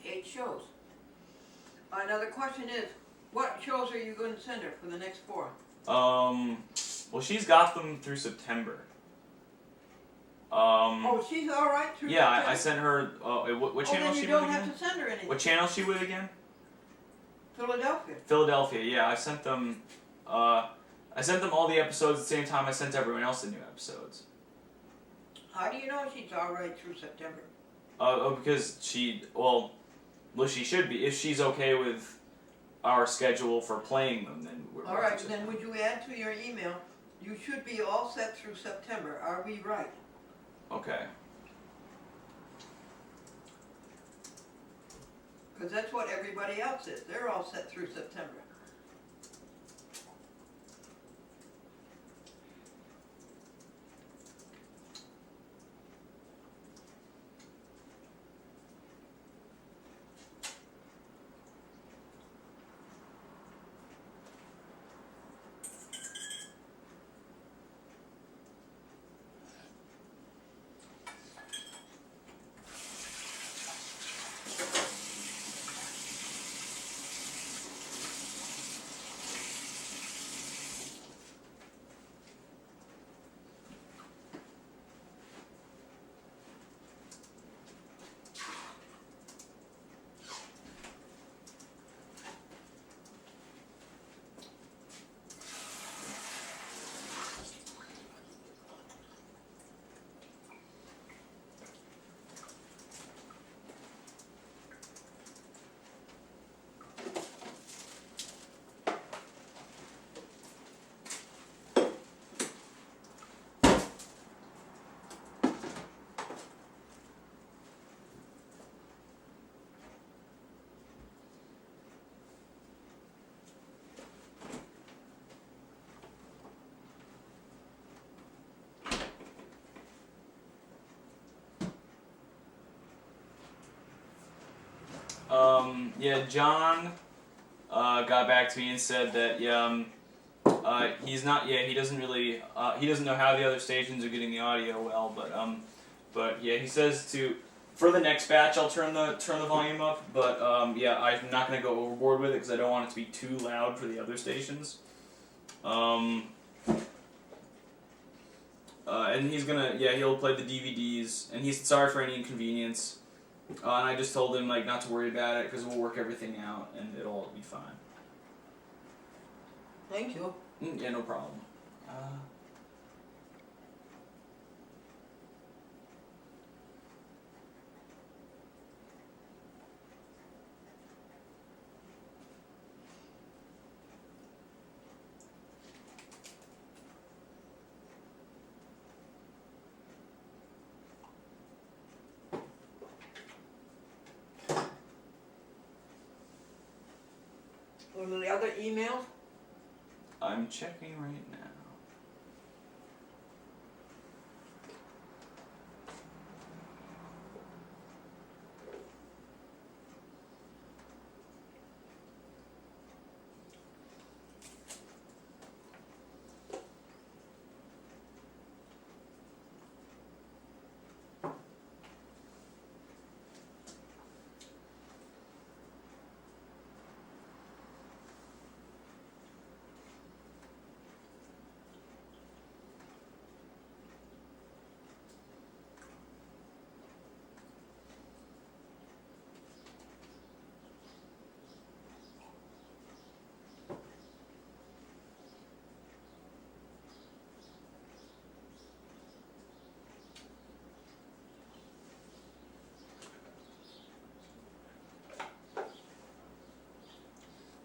8 shows. Now the question is, what shows are you going to send her for the next 4? Well, she's got them through September. Oh, she's all right through Yeah, September? I sent her. What channel then is you she don't with have again? to send her anything. What channel is she with again? Philadelphia. Philadelphia. Yeah, I sent them. I sent them all the episodes at the same time I sent everyone else the new episodes. How do you know she's all right through September? Because she should be. If she's okay with our schedule for playing them, then we're All right, then would you add to your email, you should be all set through September. Are we right? Okay. Because that's what everybody else is. They're all set through September. Yeah, John got back to me and said that he's not. Yeah, he doesn't really. He doesn't know how the other stations are getting the audio well, but yeah, he says for the next batch I'll turn the volume up. But yeah, I'm not gonna go overboard with it because I don't want it to be too loud for the other stations. and he's gonna, he'll play the DVDs, and he's sorry for any inconvenience. And I just told him like not to worry about it because we'll work everything out and it'll all be fine. Thank you. Yeah, no problem. One of the other emails? I'm checking right now.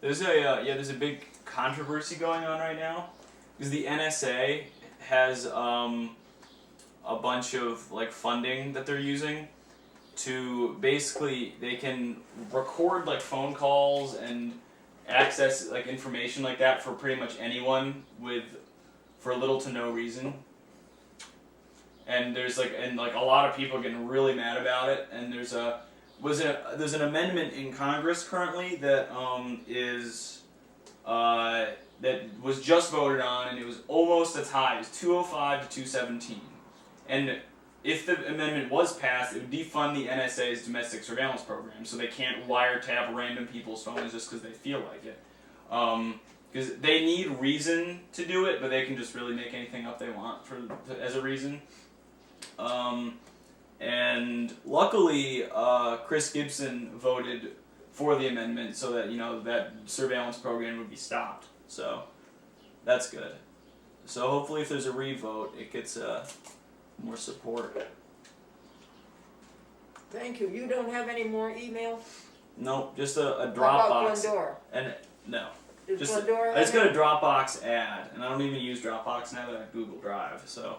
There's a big controversy going on right now because the NSA has a bunch of like funding that they're using to basically they can record like phone calls and access like information like that for pretty much anyone for little to no reason. And there's a lot of people getting really mad about it, and there's an amendment in Congress currently that that was just voted on, and it was almost a tie. It was 205 to 217. And if the amendment was passed, it would defund the NSA's domestic surveillance program, so they can't wiretap random people's phones just because they feel like it. Because they need reason to do it, but they can just really make anything up they want as a reason. And luckily, Chris Gibson voted for the amendment so that that surveillance program would be stopped. So that's good. So hopefully, if there's a revote, it gets more support. Thank you. You don't have any more emails? Nope, just a Dropbox. How about Glendora? And no, Does Glendora I just have got a Dropbox ad, and I don't even use Dropbox now that I have Google Drive. So.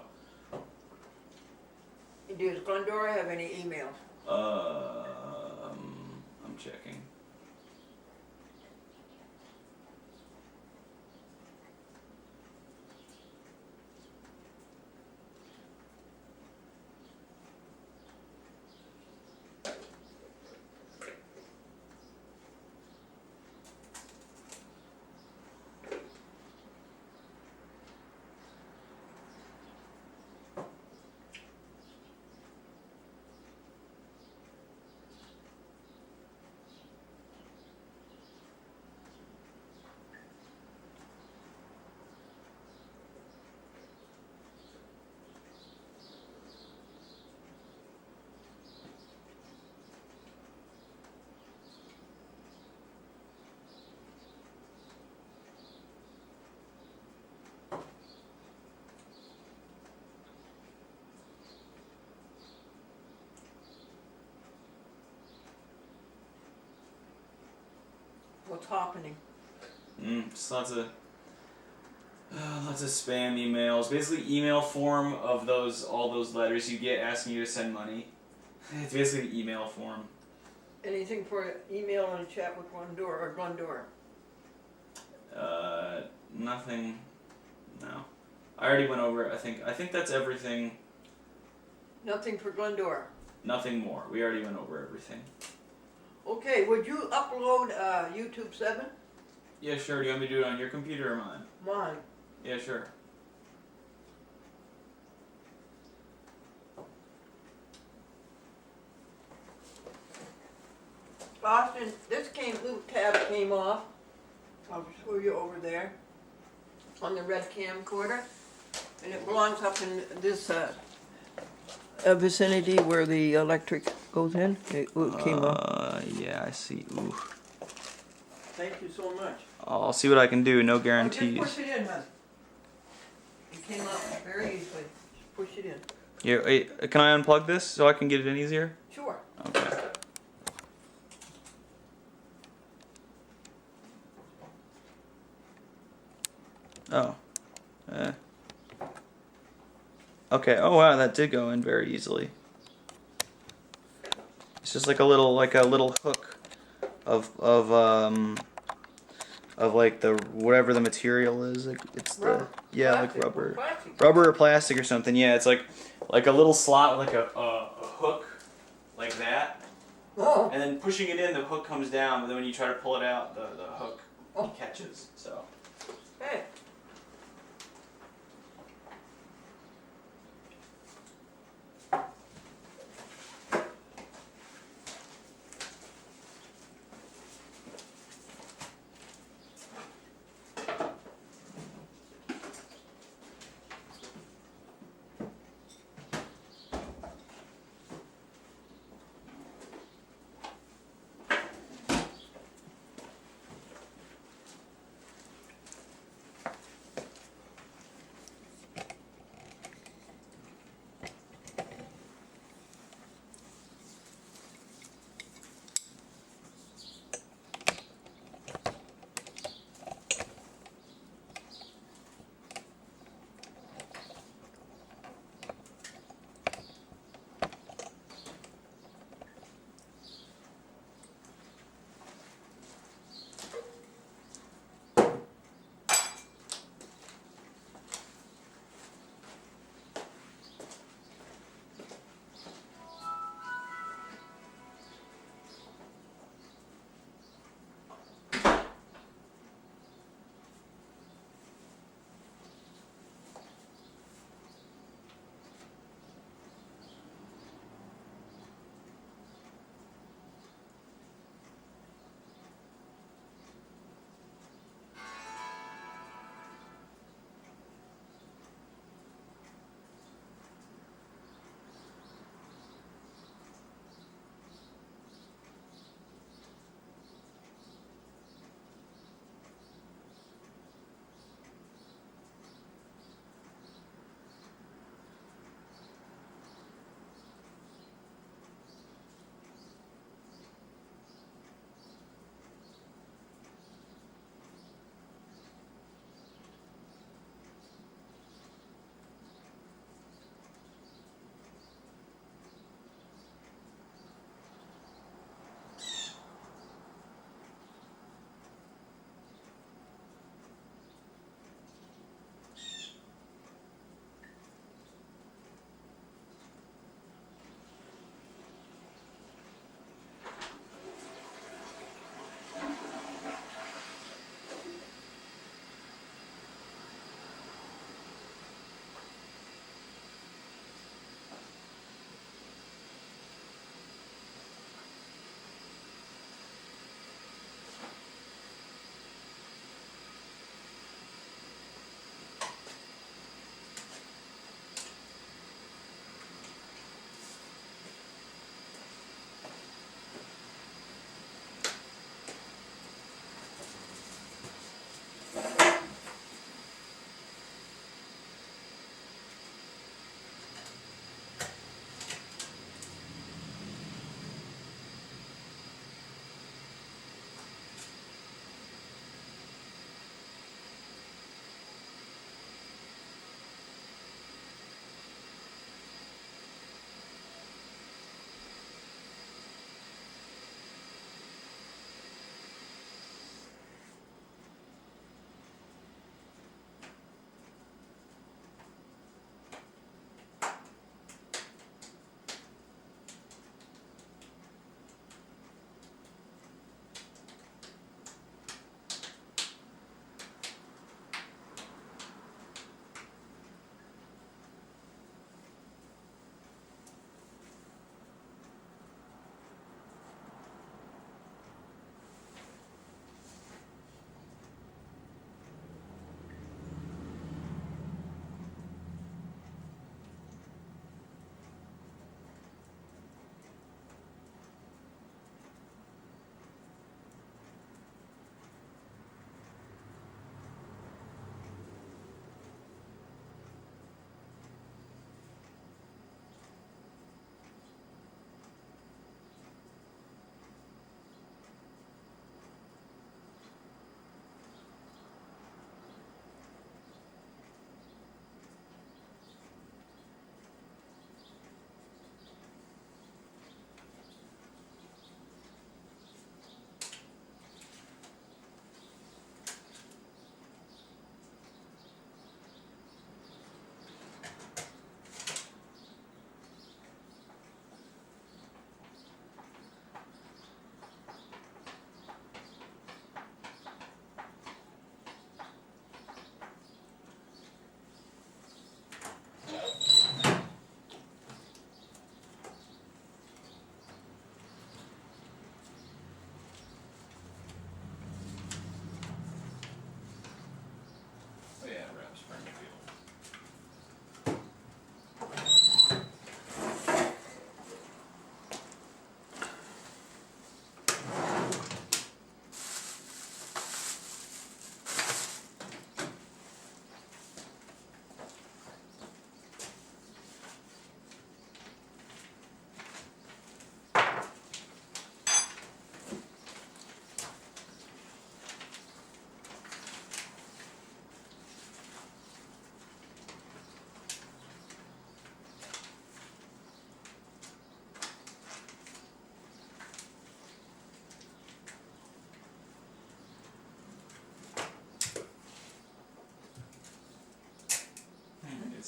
Does Glendora have any emails? I'm checking. What's happening? Just lots of spam emails. Basically, email form of all those letters you get asking you to send money. It's basically email form. Anything for email and chat with Glendora? Nothing. No, I already went over it. I think that's everything. Nothing for Glendora. Nothing more. We already went over everything. Okay, would you upload YouTube 7? Yeah, sure. Do you want me to do it on your computer or mine? Mine. Yeah, sure. Austin, this little tab came off. I'll show you over there on the red camcorder. And it belongs up in this vicinity where the electric goes in. It came up. Yeah, I see. Ooh. Thank you so much. I'll see what I can do. No Oh, guarantees. just push it in, hon. It came up very easily. Just push it in. Yeah, wait, can I unplug this so I can get it in easier? Sure. Okay. Oh. Okay. Oh wow, that did go in very easily. It's just like a little hook of like the whatever the material is. Like it's Rubber. the yeah Plastic. like rubber. Plastic. Rubber or plastic or something. Yeah, it's like a little slot with like a hook like that, Oh. and then pushing it in, the hook comes down. But then when you try to pull it out, the hook catches. So. Hey.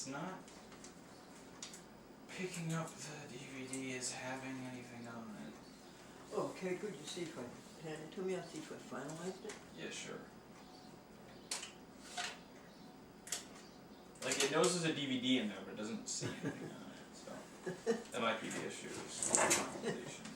it's not picking up the DVD as having anything on it. Oh, okay, good. You see if I hand it to me. I'll see if I finalized it. Yeah, sure. Like, it knows there's a DVD in there, but it doesn't see anything on it, so that might be the issue. Is finalization.